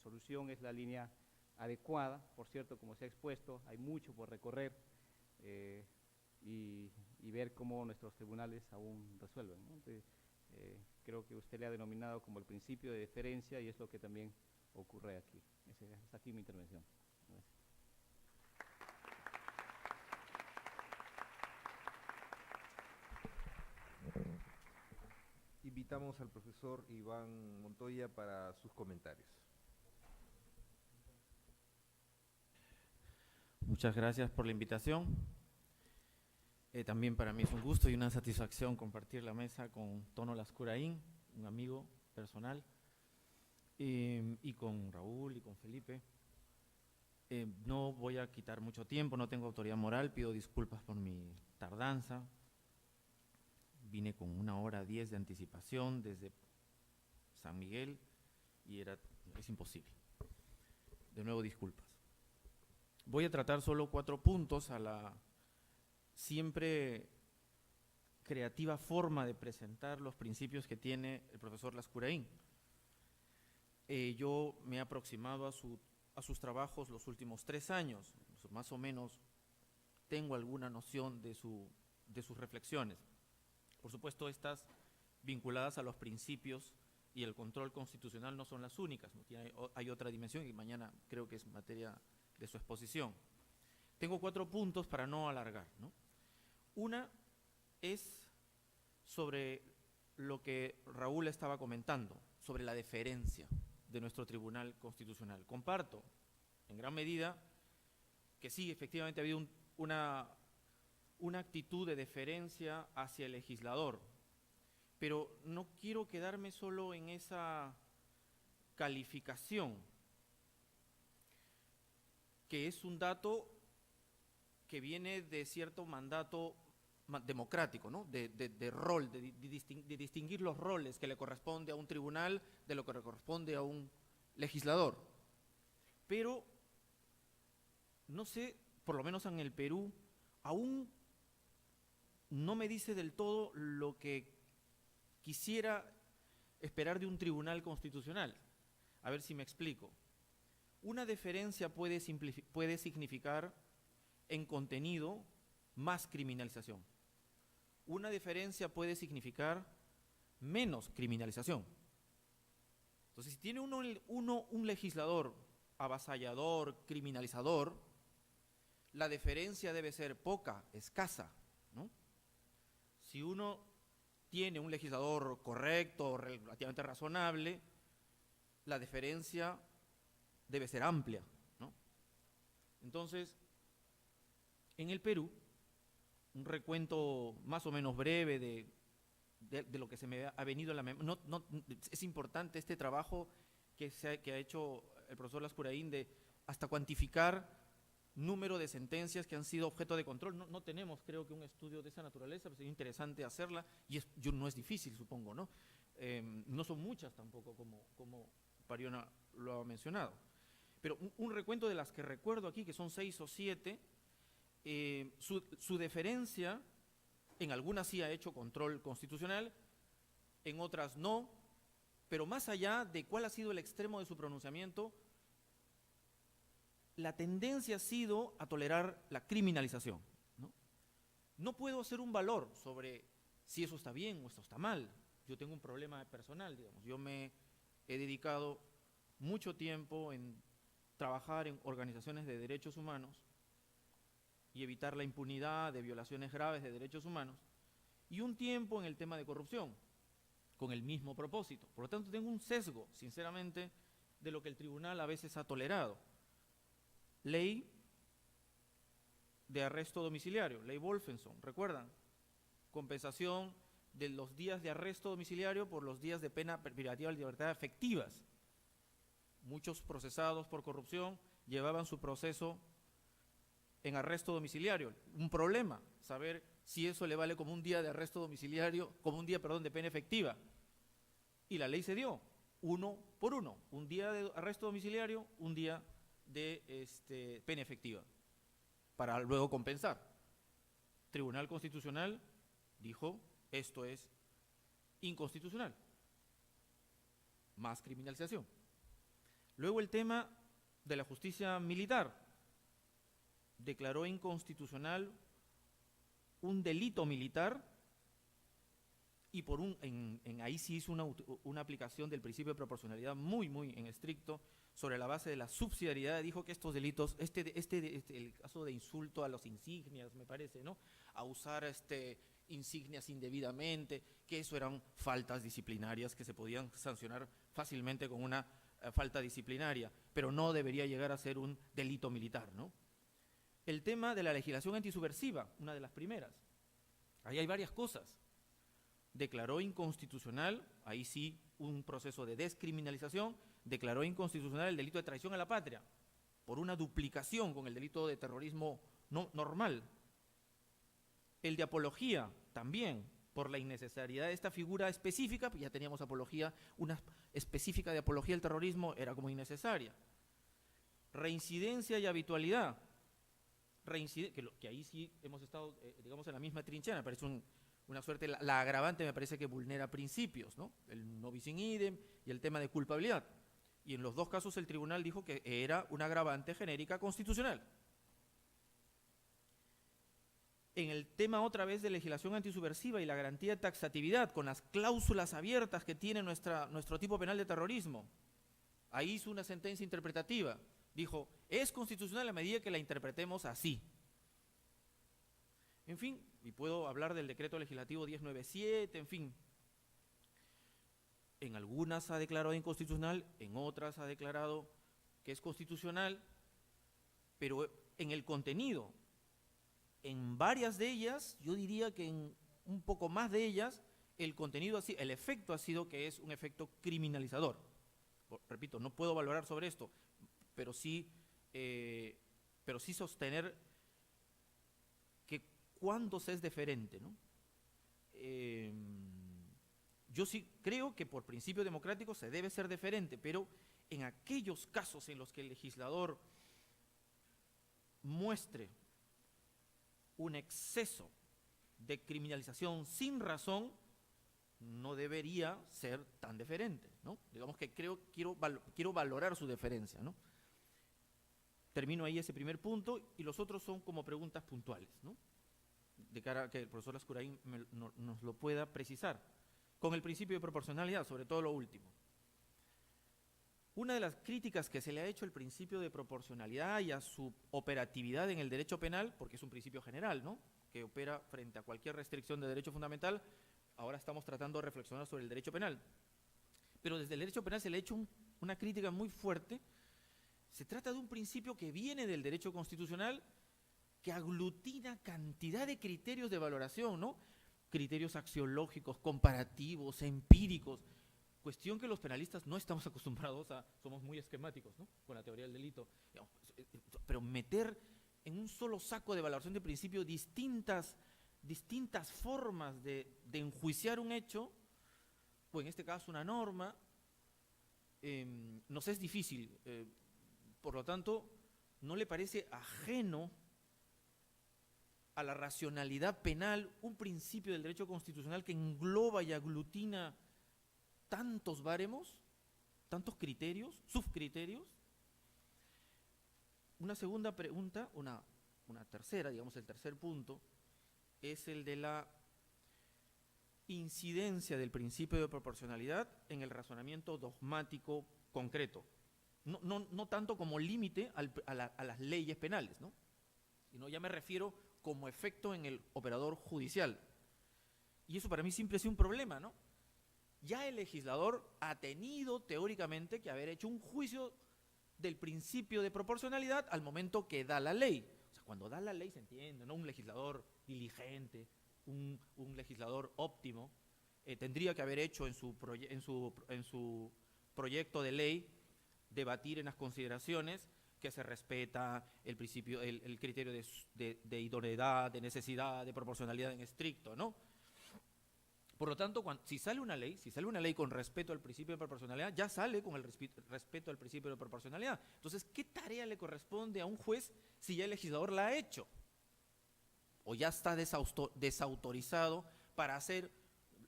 solución es la línea adecuada. Por cierto, como se ha expuesto, hay mucho por recorrer y ver cómo nuestros tribunales aún resuelven, ¿no? Entonces, creo que usted le ha denominado como el principio de deferencia y es lo que también ocurre aquí. Es aquí mi intervención. Gracias.
Invitamos al profesor Iván Montoya para sus comentarios.
Muchas gracias por la invitación. También para mí es un gusto y una satisfacción compartir la mesa con Tono Lascurain, un amigo personal, y con Raúl y con Felipe. No voy a quitar mucho tiempo, no tengo autoridad moral, pido disculpas por mi tardanza. Vine con 1:10 de anticipación desde San Miguel y es imposible. De nuevo, disculpas. Voy a tratar solo 4 puntos a la siempre creativa forma de presentar los principios que tiene el profesor Lascurain. Yo me he aproximado a sus trabajos los últimos 3 años, más o menos tengo alguna noción de sus reflexiones. Por supuesto, estas vinculadas a los principios y el control constitucional no son las únicas, ¿no? Hay otra dimensión y mañana creo que es materia de su exposición. Tengo 4 puntos para no alargar, ¿no? Una es sobre lo que Raúl estaba comentando, sobre la deferencia de nuestro Tribunal Constitucional. Comparto en gran medida que sí, efectivamente ha habido una actitud de deferencia hacia el legislador, pero no quiero quedarme solo en esa calificación, que es un dato que viene de cierto mandato democrático, ¿no? de rol, de distinguir los roles que le corresponde a un tribunal de lo que le corresponde a un legislador. Pero, no sé, por lo menos en el Perú, aún no me dice del todo lo que quisiera esperar de un tribunal constitucional. A ver si me explico. Una deferencia puede significar en contenido más criminalización. Una deferencia puede significar menos criminalización. Entonces, si tiene un legislador avasallador, criminalizador, la deferencia debe ser poca, escasa, ¿no? Si uno tiene un legislador correcto, relativamente razonable, la deferencia debe ser amplia, ¿no? Entonces, en el Perú, un recuento más o menos breve de lo que se me ha venido a la memoria. Es importante este trabajo que ha hecho el profesor Lascurain de hasta cuantificar número de sentencias que han sido objeto de control. No tenemos, creo que, un estudio de esa naturaleza, pero sería interesante hacerla, y no es difícil, supongo, ¿no? No son muchas tampoco, como Pariona lo ha mencionado. Pero un recuento de las que recuerdo aquí, que son 6 o 7, su deferencia, en algunas sí ha hecho control constitucional, en otras no, pero más allá de cuál ha sido el extremo de su pronunciamiento, la tendencia ha sido a tolerar la criminalización, ¿no? No puedo hacer un valor sobre si eso está bien o esto está mal. Yo tengo un problema personal, digamos. Yo me he dedicado mucho tiempo en trabajar en organizaciones de derechos humanos y evitar la impunidad de violaciones graves de derechos humanos, y un tiempo en el tema de corrupción, con el mismo propósito. Por lo tanto, tengo un sesgo, sinceramente, de lo que el tribunal a veces ha tolerado. Ley de arresto domiciliario, ley Wolfenson, ¿recuerdan? Compensación de los días de arresto domiciliario por los días de pena privativa de libertad efectivas. Muchos procesados por corrupción llevaban su proceso en arresto domiciliario. Un problema, saber si eso le vale como un día de arresto domiciliario, como un día, perdón, de pena efectiva. Y la ley se dio, 1 por 1, un día de arresto domiciliario, un día de pena efectiva, para luego compensar. Tribunal Constitucional dijo, esto es inconstitucional, más criminalización. Luego el tema de la justicia militar, declaró inconstitucional un delito militar y por ahí sí hizo una aplicación del principio de proporcionalidad muy en estricto sobre la base de la subsidiariedad. Dijo que estos delitos, el caso de insulto a los insignias, me parece, ¿no? A usar insignias indebidamente, que eso eran faltas disciplinarias que se podían sancionar fácilmente con una falta disciplinaria, pero no debería llegar a ser un delito militar, ¿no? El tema de la legislación antisubversiva, una de las primeras. Ahí hay varias cosas. Declaró inconstitucional, ahí sí, un proceso de descriminalización, declaró inconstitucional el delito de traición a la patria, por una duplicación con el delito de terrorismo normal. El de apología, también, por la innecesariedad de esta figura específica, ya teníamos apología, una específica de apología al terrorismo era como innecesaria. Reincidencia y habitualidad. Que ahí sí hemos estado, digamos, en la misma trinchera, me parece una suerte, la agravante me parece que vulnera principios, ¿no? El no bis in idem y el tema de culpabilidad. Y en los dos casos el tribunal dijo que era una agravante genérica constitucional. En el tema otra vez de legislación antisubversiva y la garantía de taxatividad con las cláusulas abiertas que tiene nuestro tipo penal de terrorismo, ahí hizo una sentencia interpretativa. Dijo, es constitucional a medida que la interpretemos así. En fin, y puedo hablar del decreto legislativo 1097, en fin. En algunas ha declarado inconstitucional, en otras ha declarado que es constitucional, pero en el contenido, en varias de ellas, yo diría que en un poco más de ellas, el contenido, el efecto ha sido que es un efecto criminalizador. Repito, no puedo valorar sobre esto, pero sí sostener que cuando se es deferente, ¿no? Yo sí creo que por principio democrático se debe ser deferente, pero en aquellos casos en los que el legislador muestre un exceso de criminalización sin razón, no debería ser tan deferente, ¿no? Digamos que quiero valorar su deferencia, ¿no? Termino ahí ese primer punto y los otros son como preguntas puntuales, ¿no? De cara a que el profesor Lascurain nos lo pueda precisar. Con el principio de proporcionalidad, sobre todo lo último. Una de las críticas que se le ha hecho al principio de proporcionalidad y a su operatividad en el derecho penal, porque es un principio general, ¿no?, que opera frente a cualquier restricción de derecho fundamental, ahora estamos tratando de reflexionar sobre el derecho penal. Pero desde el derecho penal se le ha hecho una crítica muy fuerte. Se trata de un principio que viene del derecho constitucional, que aglutina cantidad de criterios de valoración, ¿no? Criterios axiológicos, comparativos, empíricos, cuestión que los penalistas no estamos acostumbrados somos muy esquemáticos, ¿no?, con la teoría del delito. Pero meter en un solo saco de valoración de principio distintas formas de enjuiciar un hecho, o en este caso una norma, nos es difícil. Por lo tanto, ¿no le parece ajeno a la racionalidad penal un principio del derecho constitucional que engloba y aglutina tantos baremos, tantos criterios, subcriterios? Una segunda pregunta, una tercera, digamos el tercer punto, es el de la incidencia del principio de proporcionalidad en el razonamiento dogmático concreto. No tanto como límite a las leyes penales, ¿no? Sino ya me refiero como efecto en el operador judicial. Y eso para mí siempre ha sido un problema, ¿no? Ya el legislador ha tenido teóricamente que haber hecho un juicio del principio de proporcionalidad al momento que da la ley. O sea, cuando da la ley se entiende, ¿no? Un legislador diligente, un legislador óptimo, tendría que haber hecho en su proyecto de ley debatir en las consideraciones que se respeta el principio, el criterio de idoneidad, de necesidad, de proporcionalidad en estricto, ¿no? Por lo tanto, si sale una ley con respeto al principio de proporcionalidad, ya sale con el respeto al principio de proporcionalidad. Entonces, ¿qué tarea le corresponde a un juez si ya el legislador la ha hecho? O ya está desautorizado para hacer,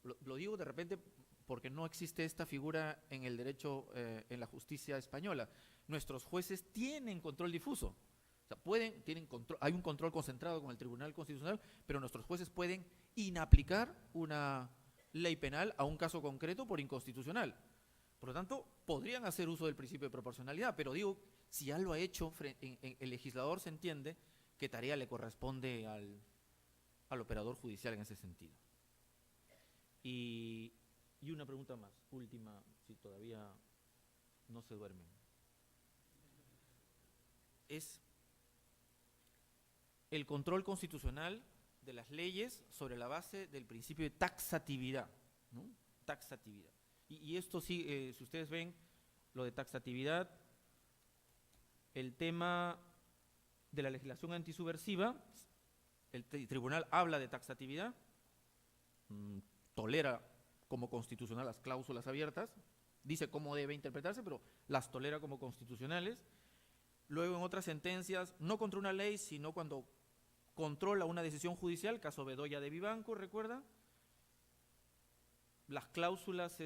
lo digo de repente porque no existe esta figura en el derecho, en la justicia española. Nuestros jueces tienen control difuso. O sea, hay un control concentrado con el Tribunal Constitucional, pero nuestros jueces pueden inaplicar una ley penal a un caso concreto por inconstitucional. Por lo tanto, podrían hacer uso del principio de proporcionalidad, pero digo, si ya lo ha hecho, el legislador se entiende qué tarea le corresponde al operador judicial en ese sentido. Y una pregunta más, última, si todavía no se duermen. Es el control constitucional de las leyes sobre la base del principio de taxatividad, ¿no? Taxatividad. Y esto sí, si ustedes ven lo de taxatividad, el tema de la legislación antisubversiva, el tribunal habla de taxatividad, tolera como constitucional las cláusulas abiertas, dice cómo debe interpretarse, pero las tolera como constitucionales. Luego en otras sentencias, no contra una ley, sino cuando controla una decisión judicial, caso Bedoya de Vivanco, ¿recuerda? Las cláusulas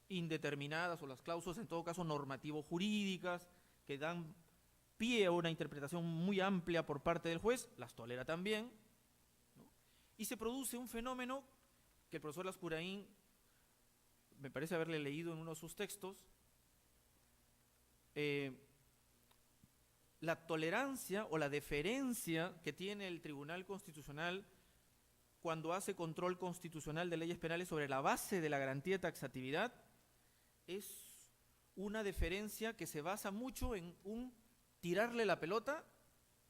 indeterminadas o las cláusulas en todo caso normativo-jurídicas que dan pie a una interpretación muy amplia por parte del juez, las tolera también, ¿no? Y se produce un fenómeno que el profesor Lascurain me parece haberle leído en uno de sus textos, la tolerancia o la deferencia que tiene el Tribunal Constitucional cuando hace control constitucional de leyes penales sobre la base de la garantía de taxatividad es una deferencia que se basa mucho en tirarle la pelota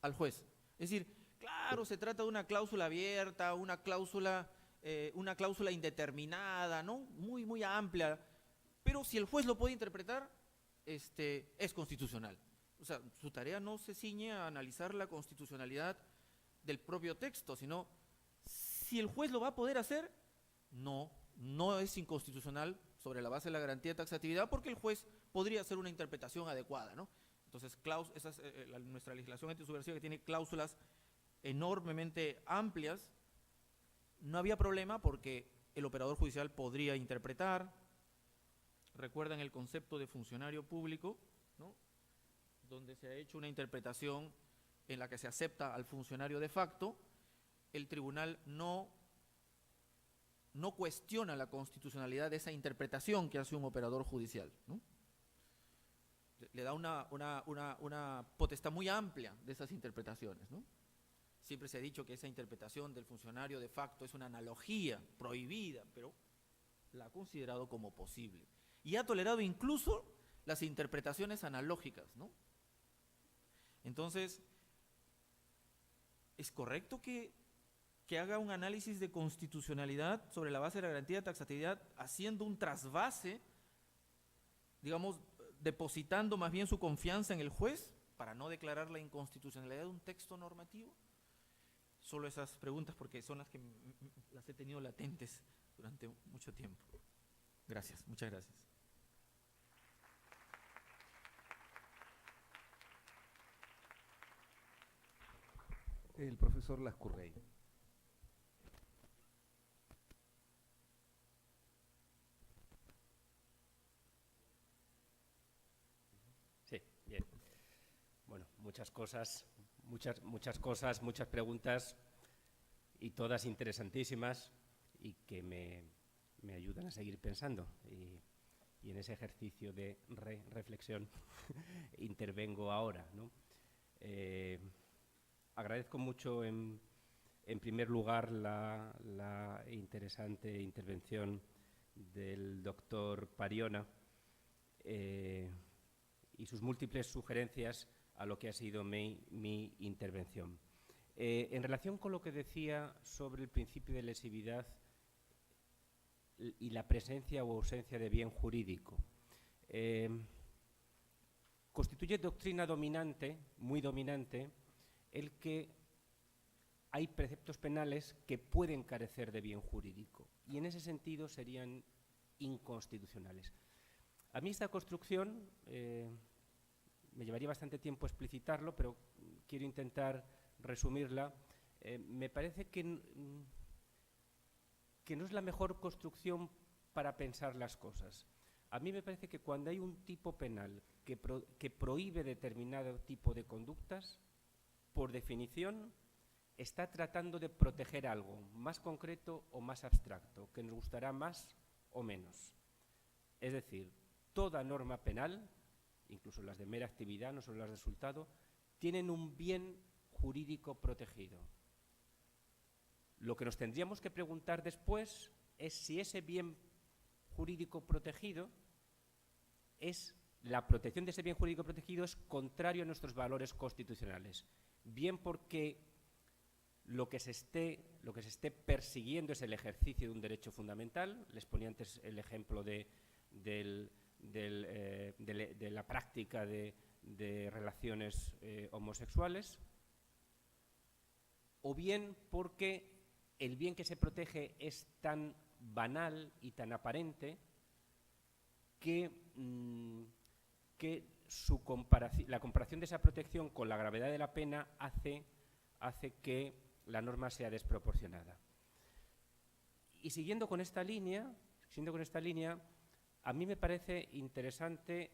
al juez. Es decir, claro, se trata de una cláusula abierta, una cláusula indeterminada, ¿no? Muy, muy amplia, pero si el juez lo puede interpretar, es constitucional. O sea, su tarea no se ciñe a analizar la constitucionalidad del propio texto, sino si el juez lo va a poder hacer, no es inconstitucional sobre la base de la garantía de taxatividad porque el juez podría hacer una interpretación adecuada, ¿no? Entonces, nuestra legislación antisubversiva que tiene cláusulas enormemente amplias, no había problema porque el operador judicial podría interpretar. Recuerdan el concepto de funcionario público, ¿no? Donde se ha hecho una interpretación en la que se acepta al funcionario de facto, el tribunal no cuestiona la constitucionalidad de esa interpretación que hace un operador judicial, ¿no? Le da una potestad muy amplia de esas interpretaciones, ¿no? Siempre se ha dicho que esa interpretación del funcionario de facto es una analogía prohibida, pero la ha considerado como posible. Y ha tolerado incluso las interpretaciones analógicas, ¿no? Entonces, ¿es correcto que haga un análisis de constitucionalidad sobre la base de la garantía de taxatividad haciendo un trasvase, digamos, depositando más bien su confianza en el juez para no declarar la inconstitucionalidad de un texto normativo? Solo esas preguntas porque son las que las he tenido latentes durante mucho tiempo. Gracias, muchas gracias.
El profesor Lascurrey.
muchas cosas, muchas preguntas y todas interesantísimas y que me ayudan a seguir pensando. Y en ese ejercicio de reflexión intervengo ahora, ¿no? Agradezco mucho en primer lugar la interesante intervención del doctor Pariona y sus múltiples sugerencias a lo que ha sido mi intervención. En relación con lo que decía sobre el principio de lesividad y la presencia o ausencia de bien jurídico, constituye doctrina dominante, muy dominante, el que hay preceptos penales que pueden carecer de bien jurídico y en ese sentido serían inconstitucionales. A mí esta construcción, me llevaría bastante tiempo explicitarlo, pero quiero intentar resumirla. Me parece que no es la mejor construcción para pensar las cosas. A mí me parece que cuando hay un tipo penal que prohíbe determinado tipo de conductas, por definición, está tratando de proteger algo más concreto o más abstracto, que nos gustará más o menos. Es decir, toda norma penal, incluso las de mera actividad, no solo las de resultado, tienen un bien jurídico protegido. Lo que nos tendríamos que preguntar después es si ese bien jurídico protegido la protección de ese bien jurídico protegido es contrario a nuestros valores constitucionales. Bien porque lo que se esté persiguiendo es el ejercicio de un derecho fundamental. Les ponía antes el ejemplo de la práctica de relaciones homosexuales, o bien porque el bien que se protege es tan banal y tan aparente que la comparación de esa protección con la gravedad de la pena hace que la norma sea desproporcionada. Y siguiendo con esta línea, a mí me parece interesante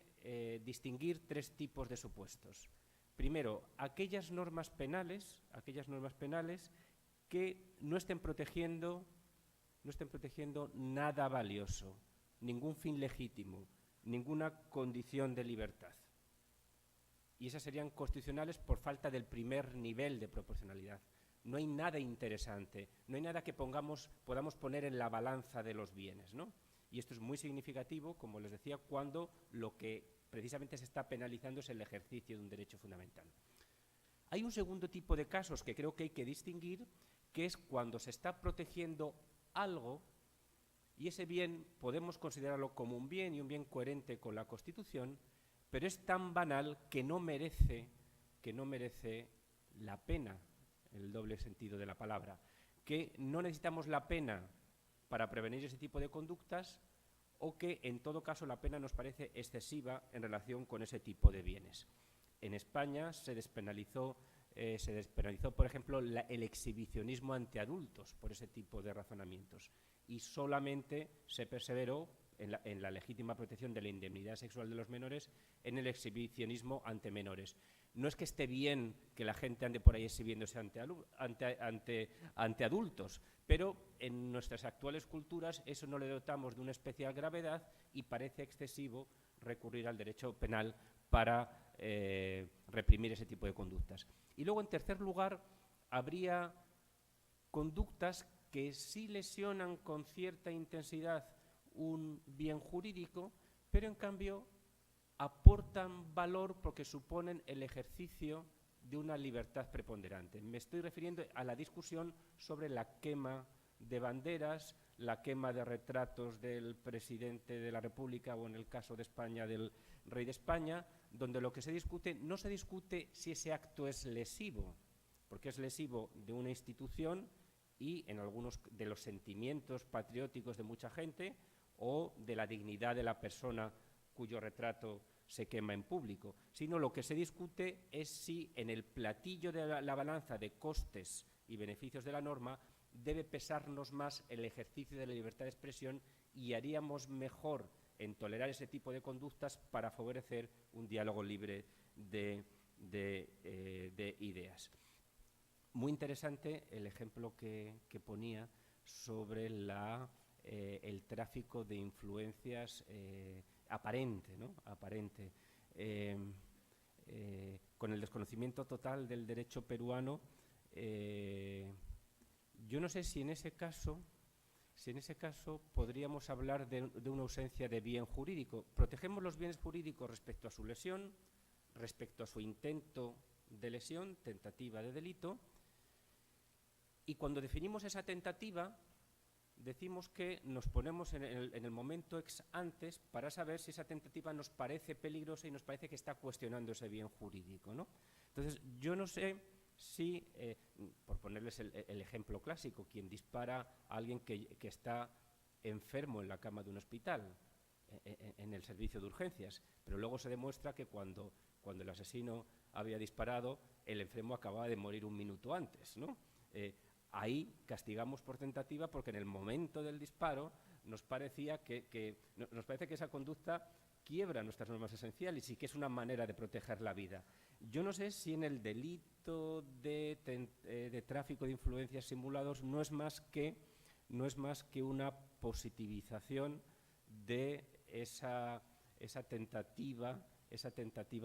distinguir tres tipos de supuestos. Primero, aquellas normas penales que no estén protegiendo nada valioso, ningún fin legítimo, ninguna condición de libertad. Y esas serían constitucionales por falta del primer nivel de proporcionalidad. No hay nada interesante, no hay nada que podamos poner en la balanza de los bienes, ¿no? Y esto es muy significativo, como les decía, cuando lo que precisamente se está penalizando es el ejercicio de un derecho fundamental. Hay un segundo tipo de casos que creo que hay que distinguir, que es cuando se está protegiendo algo y ese bien podemos considerarlo como un bien y un bien coherente con la Constitución, pero es tan banal que no merece la pena, en el doble sentido de la palabra, que no necesitamos la pena para prevenir ese tipo de conductas o que en todo caso la pena nos parece excesiva en relación con ese tipo de bienes. En España se despenalizó, por ejemplo, el exhibicionismo ante adultos por ese tipo de razonamientos y solamente se perseveró en la legítima protección de la indemnidad sexual de los menores en el exhibicionismo ante menores. No es que esté bien que la gente ande por ahí exhibiéndose ante adultos, pero en nuestras actuales culturas eso no le dotamos de una especial gravedad y parece excesivo recurrir al derecho penal para reprimir ese tipo de conductas. Y luego, en tercer lugar, habría conductas que sí lesionan con cierta intensidad un bien jurídico, pero en cambio aportan valor porque suponen el ejercicio de una libertad preponderante. Me estoy refiriendo a la discusión sobre la quema de banderas, la quema de retratos del presidente de la República o, en el caso de España, del rey de España, donde lo que se discute, no se discute si ese acto es lesivo, porque es lesivo de una institución y en algunos de los sentimientos patrióticos de mucha gente o de la dignidad de la persona cuyo retrato se quema en público, sino lo que se discute es si en el platillo de la balanza de costes y beneficios de la norma debe pesarnos más el ejercicio de la libertad de expresión y haríamos mejor en tolerar ese tipo de conductas para favorecer un diálogo libre de de ideas. Muy interesante el ejemplo que ponía sobre el tráfico de influencias aparente, ¿no? Aparente. Con el desconocimiento total del derecho peruano, yo no sé si en ese caso podríamos hablar de una ausencia de bien jurídico. Protegemos los bienes jurídicos respecto a su lesión, respecto a su intento de lesión, tentativa de delito, y cuando definimos esa tentativa, decimos que nos ponemos en el momento ex antes para saber si esa tentativa nos parece peligrosa y nos parece que está cuestionando ese bien jurídico, ¿no? Entonces, yo no sé si, por ponerles el ejemplo clásico, quien dispara a alguien que está enfermo en la cama de un hospital, en el servicio de urgencias, pero luego se demuestra que cuando el asesino había disparado, el enfermo acababa de morir un minuto antes, ¿no? Ahí castigamos por tentativa porque en el momento del disparo nos parece que esa conducta quiebra nuestras normas esenciales y que es una manera de proteger la vida. Yo no sé si en el delito de tráfico de influencias simulados no es más que una positivización de esa tentativa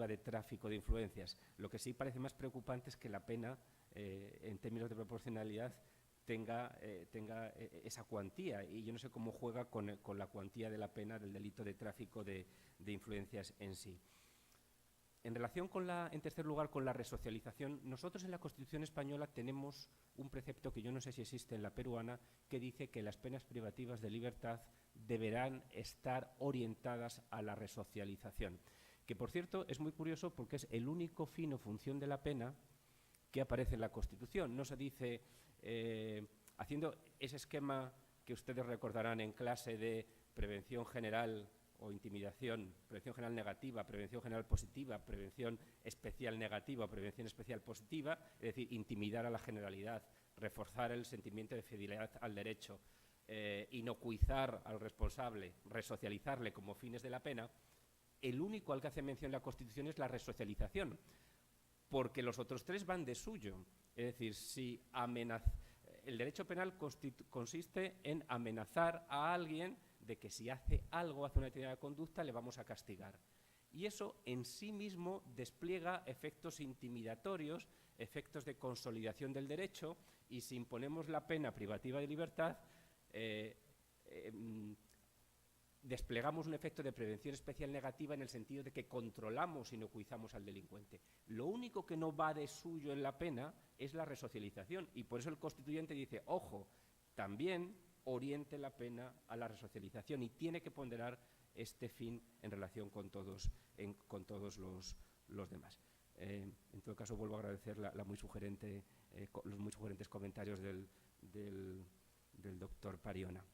de tráfico de influencias. Lo que sí parece más preocupante es que la pena, en términos de proporcionalidad, tenga esa cuantía, y yo no sé cómo juega con la cuantía de la pena del delito de tráfico de influencias en sí. En relación en tercer lugar, con la resocialización, nosotros en la Constitución española tenemos un precepto que yo no sé si existe en la peruana, que dice que las penas privativas de libertad deberán estar orientadas a la resocialización, que por cierto es muy curioso porque es el único fin o función de la pena que aparece en la Constitución. No se dice, haciendo ese esquema que ustedes recordarán en clase de prevención general o intimidación, prevención general negativa, prevención general positiva, prevención especial negativa, prevención especial positiva, es decir, intimidar a la generalidad, reforzar el sentimiento de fidelidad al derecho, inocuizar al responsable, resocializarle como fines de la pena. El único al que hace mención la Constitución es la resocialización, porque los otros tres van de suyo. Es decir, si el derecho penal consiste en amenazar a alguien de que si hace una determinada conducta, le vamos a castigar. Y eso en sí mismo despliega efectos intimidatorios, efectos de consolidación del derecho, y si imponemos la pena privativa de libertad, desplegamos un efecto de prevención especial negativa en el sentido de que controlamos y inocuizamos al delincuente. Lo único que no va de suyo en la pena es la resocialización, y por eso el constituyente dice, ojo, también oriente la pena a la resocialización, y tiene que ponderar este fin en relación con todos los demás. En todo caso, vuelvo a agradecer los muy sugerentes comentarios del doctor Pariona.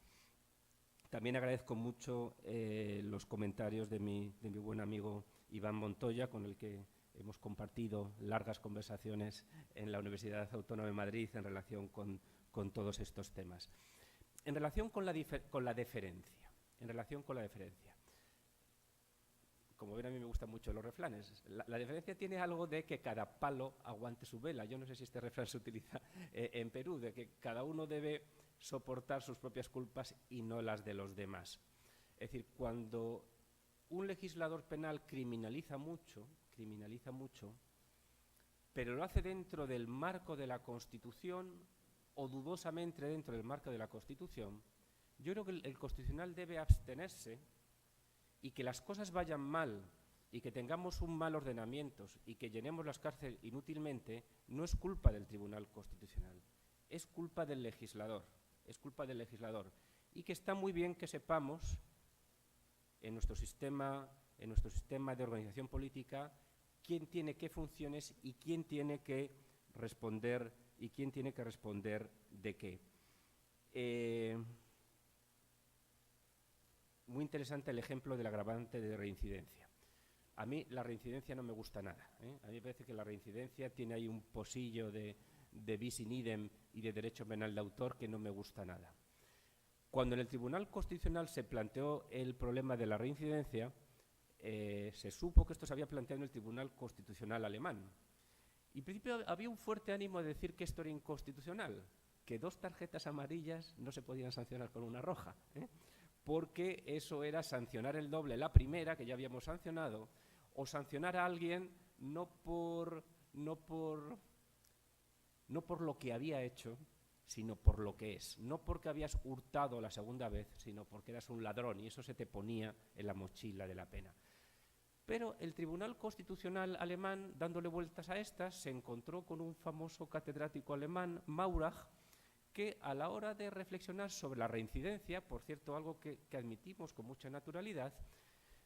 También agradezco mucho los comentarios de mi buen amigo Iván Montoya, con el que hemos compartido largas conversaciones en la Universidad Autónoma de Madrid en relación con todos estos temas. En relación con la deferencia, como ven, a mí me gustan mucho los refranes. La deferencia tiene algo de que cada palo aguante su vela. Yo no sé si este refrán se utiliza en Perú, de que cada uno debe soportar sus propias culpas y no las de los demás. Es decir, cuando un legislador penal criminaliza mucho, pero lo hace dentro del marco de la Constitución o dudosamente dentro del marco de la Constitución, yo creo que el Constitucional debe abstenerse, y que las cosas vayan mal y que tengamos un mal ordenamiento y que llenemos las cárceles inútilmente, no es culpa del Tribunal Constitucional, es culpa del legislador, y que está muy bien que sepamos en nuestro sistema de organización política quién tiene qué funciones y quién tiene que responder de qué. Muy interesante el ejemplo del agravante de reincidencia. A mí la reincidencia no me gusta nada, ¿eh? A mí me parece que la reincidencia tiene ahí un posillo de bis in idem y de derecho penal de autor que no me gusta nada. Cuando en el Tribunal Constitucional se planteó el problema de la reincidencia, se supo que esto se había planteado en el Tribunal Constitucional alemán. Y en principio había un fuerte ánimo de decir que esto era inconstitucional, que 2 tarjetas amarillas no se podían sancionar con una roja, porque eso era sancionar el doble la primera, que ya habíamos sancionado, o sancionar a alguien no por lo que había hecho, sino por lo que es. No porque habías hurtado la segunda vez, sino porque eras un ladrón, y eso se te ponía en la mochila de la pena. Pero el Tribunal Constitucional alemán, dándole vueltas a estas, se encontró con un famoso catedrático alemán, Maurach, que a la hora de reflexionar sobre la reincidencia, por cierto, algo que admitimos con mucha naturalidad,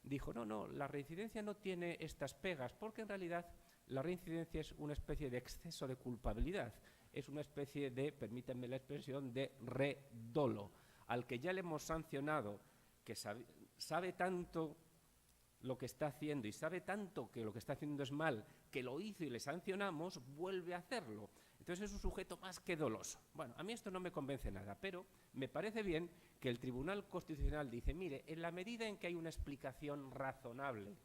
dijo, no, la reincidencia no tiene estas pegas, porque en realidad la reincidencia es una especie de exceso de culpabilidad, es una especie de, permítanme la expresión, de redolo, al que ya le hemos sancionado, que sabe tanto lo que está haciendo y sabe tanto que lo que está haciendo es mal, que lo hizo y le sancionamos, vuelve a hacerlo. Entonces es un sujeto más que doloso. Bueno, a mí esto no me convence nada, pero me parece bien que el Tribunal Constitucional dice, mire, en la medida en que hay una explicación razonable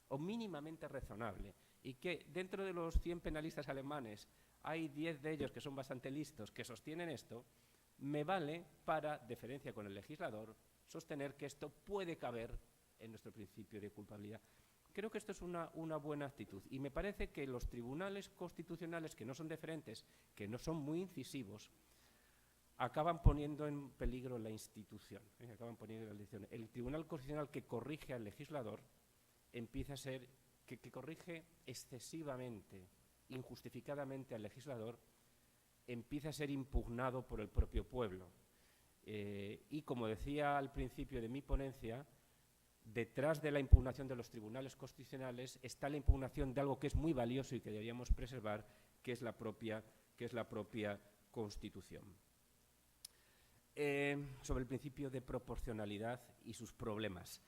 o mínimamente razonable y que dentro de los 100 penalistas alemanes hay 10 de ellos que son bastante listos que sostienen esto, me vale para, deferencia con el legislador, sostener que esto puede caber en nuestro principio de culpabilidad. Creo que esto es una buena actitud y me parece que los tribunales constitucionales que no son deferentes, que no son muy incisivos, acaban poniendo en peligro la institución. El Tribunal Constitucional que corrige al legislador empieza a ser, que corrige excesivamente, injustificadamente al legislador, empieza a ser impugnado por el propio pueblo. Y como decía al principio de mi ponencia, detrás de la impugnación de los tribunales constitucionales está la impugnación de algo que es muy valioso y que deberíamos preservar, que es la propia Constitución. Sobre el principio de proporcionalidad y sus problemas,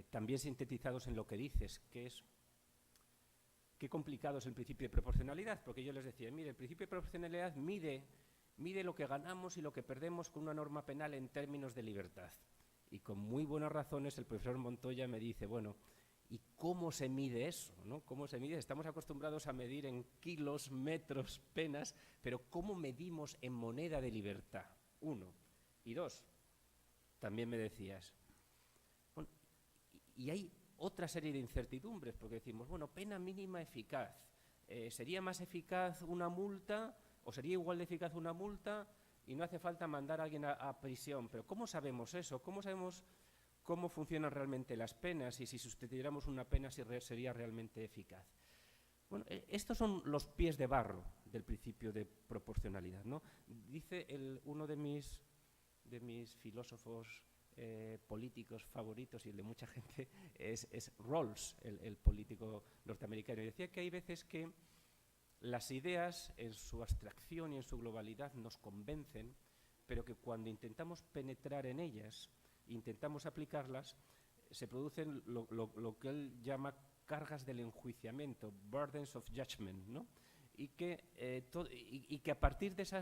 también sintetizados en lo que dices, que es qué complicado es el principio de proporcionalidad, porque yo les decía, mire, el principio de proporcionalidad mide lo que ganamos y lo que perdemos con una norma penal en términos de libertad. Y con muy buenas razones el profesor Montoya me dice, bueno, ¿y cómo se mide eso? ¿No? ¿Cómo se mide? Estamos acostumbrados a medir en kilos, metros, penas, pero ¿cómo medimos en moneda de libertad? 1. Y 2, también me decías, bueno, y hay otra serie de incertidumbres, porque decimos, bueno, pena mínima eficaz. ¿Sería más eficaz una multa o sería igual de eficaz una multa y no hace falta mandar a alguien a prisión? Pero ¿cómo sabemos eso? ¿Cómo sabemos cómo funcionan realmente las penas y si sustituyéramos una pena si sería realmente eficaz? Bueno, estos son los pies de barro del principio de proporcionalidad, ¿no? Dice uno de mis filósofos políticos favoritos y el de mucha gente es Rawls, el político norteamericano, y decía que hay veces que las ideas en su abstracción y en su globalidad nos convencen, pero que cuando intentamos penetrar en ellas, intentamos aplicarlas, se producen lo que él llama cargas del enjuiciamiento, burdens of judgment, ¿no? Y que a partir de esa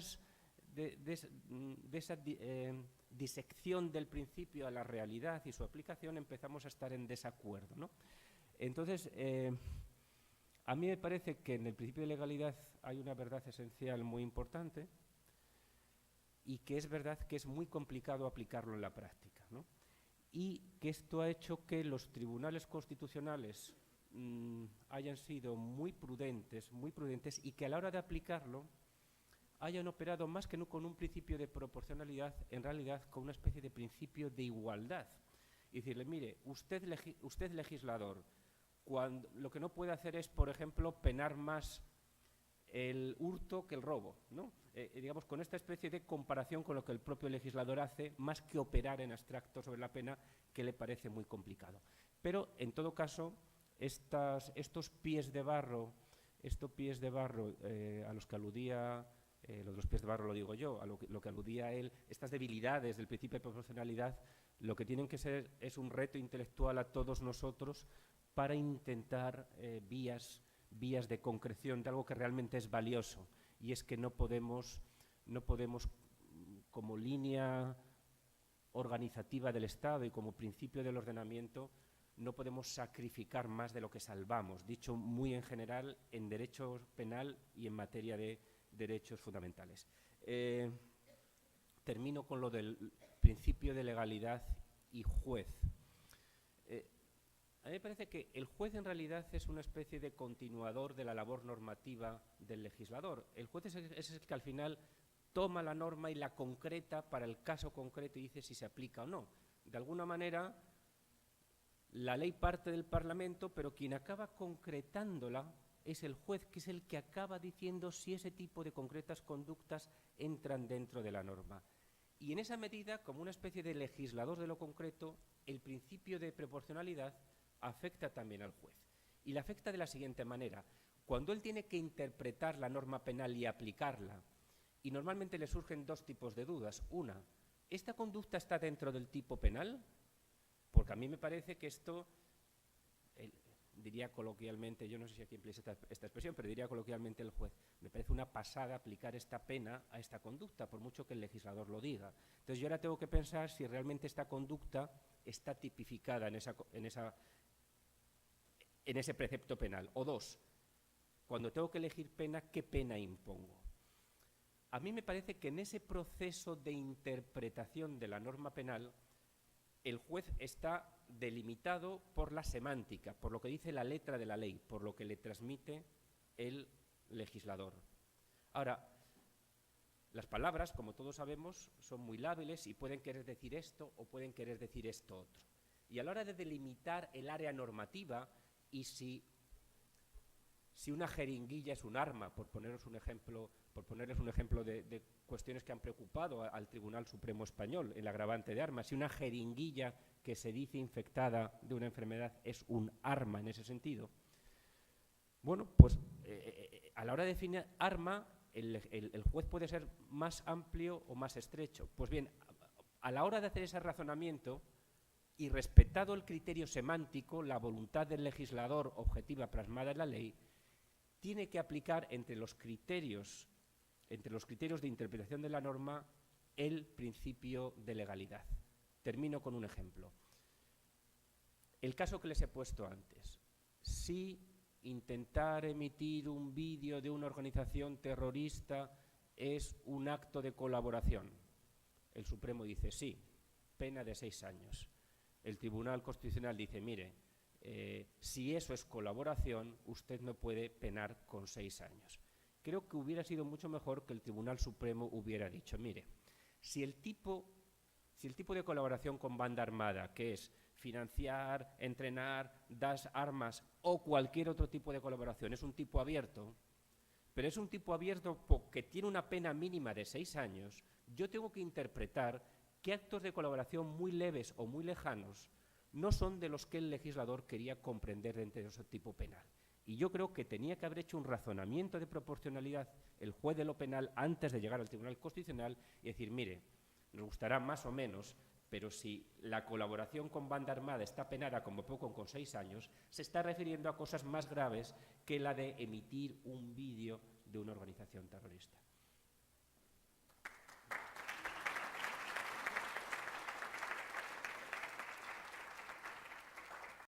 disección del principio a la realidad y su aplicación empezamos a estar en desacuerdo, ¿no? Entonces, a mí me parece que en el principio de legalidad hay una verdad esencial muy importante y que es verdad que es muy complicado aplicarlo en la práctica, ¿no? Y que esto ha hecho que los tribunales constitucionales hayan sido muy prudentes y que a la hora de aplicarlo hayan operado más que no con un principio de proporcionalidad, en realidad con una especie de principio de igualdad. Y decirle, mire, usted legislador, lo que no puede hacer es, por ejemplo, penar más el hurto que el robo, ¿no? Digamos, con esta especie de comparación con lo que el propio legislador hace, más que operar en abstracto sobre la pena, que le parece muy complicado. Pero, en todo caso, estos pies de barro a los que aludía, lo de los pies de barro lo digo yo, a lo que aludía él, estas debilidades del principio de proporcionalidad, lo que tienen que ser es un reto intelectual a todos nosotros para intentar vías de concreción de algo que realmente es valioso, y es que no podemos como línea organizativa del Estado y como principio del ordenamiento, no podemos sacrificar más de lo que salvamos, dicho muy en general en derecho penal y en materia de derechos fundamentales. Termino con lo del principio de legalidad y juez. A mí me parece que el juez en realidad es una especie de continuador de la labor normativa del legislador. El juez es el que al final toma la norma y la concreta para el caso concreto y dice si se aplica o no. De alguna manera, la ley parte del Parlamento, pero quien acaba concretándola es el juez, que es el que acaba diciendo si ese tipo de concretas conductas entran dentro de la norma. Y en esa medida, como una especie de legislador de lo concreto, el principio de proporcionalidad afecta también al juez. Y le afecta de la siguiente manera. Cuando él tiene que interpretar la norma penal y aplicarla, y normalmente le surgen dos tipos de dudas. Una, ¿esta conducta está dentro del tipo penal? Porque a mí me parece que esto, diría coloquialmente, yo no sé si aquí emplea esta expresión, pero diría coloquialmente el juez, me parece una pasada aplicar esta pena a esta conducta, por mucho que el legislador lo diga. Entonces yo ahora tengo que pensar si realmente esta conducta está tipificada en ese precepto penal. O dos, cuando tengo que elegir pena, ¿qué pena impongo? A mí me parece que en ese proceso de interpretación de la norma penal, el juez está delimitado por la semántica, por lo que dice la letra de la ley, por lo que le transmite el legislador. Ahora, las palabras, como todos sabemos, son muy lábiles y pueden querer decir esto o pueden querer decir esto otro. Y a la hora de delimitar el área normativa y si una jeringuilla es un arma, por ponerles un ejemplo de cuestiones que han preocupado al Tribunal Supremo Español, el agravante de armas, si una jeringuilla que se dice infectada de una enfermedad es un arma en ese sentido, bueno, pues a la hora de definir arma, el juez puede ser más amplio o más estrecho. Pues bien, a la hora de hacer ese razonamiento, y respetado el criterio semántico, la voluntad del legislador objetiva plasmada en la ley, tiene que aplicar entre los criterios de interpretación de la norma el principio de legalidad. Termino con un ejemplo. El caso que les he puesto antes. Si intentar emitir un vídeo de una organización terrorista es un acto de colaboración, el Supremo dice sí, pena de 6 años. El Tribunal Constitucional dice, mire, si eso es colaboración, usted no puede penar con 6 años. Creo que hubiera sido mucho mejor que el Tribunal Supremo hubiera dicho, mire, si el tipo de colaboración con banda armada, que es financiar, entrenar, dar armas o cualquier otro tipo de colaboración, es un tipo abierto, pero es un tipo abierto porque tiene una pena mínima de 6 años, yo tengo que interpretar qué actos de colaboración muy leves o muy lejanos no son de los que el legislador quería comprender dentro de ese tipo penal. Y yo creo que tenía que haber hecho un razonamiento de proporcionalidad el juez de lo penal antes de llegar al Tribunal Constitucional y decir, mire, nos gustará más o menos, pero si la colaboración con banda armada está penada como poco con 6 años, se está refiriendo a cosas más graves que la de emitir un vídeo de una organización terrorista.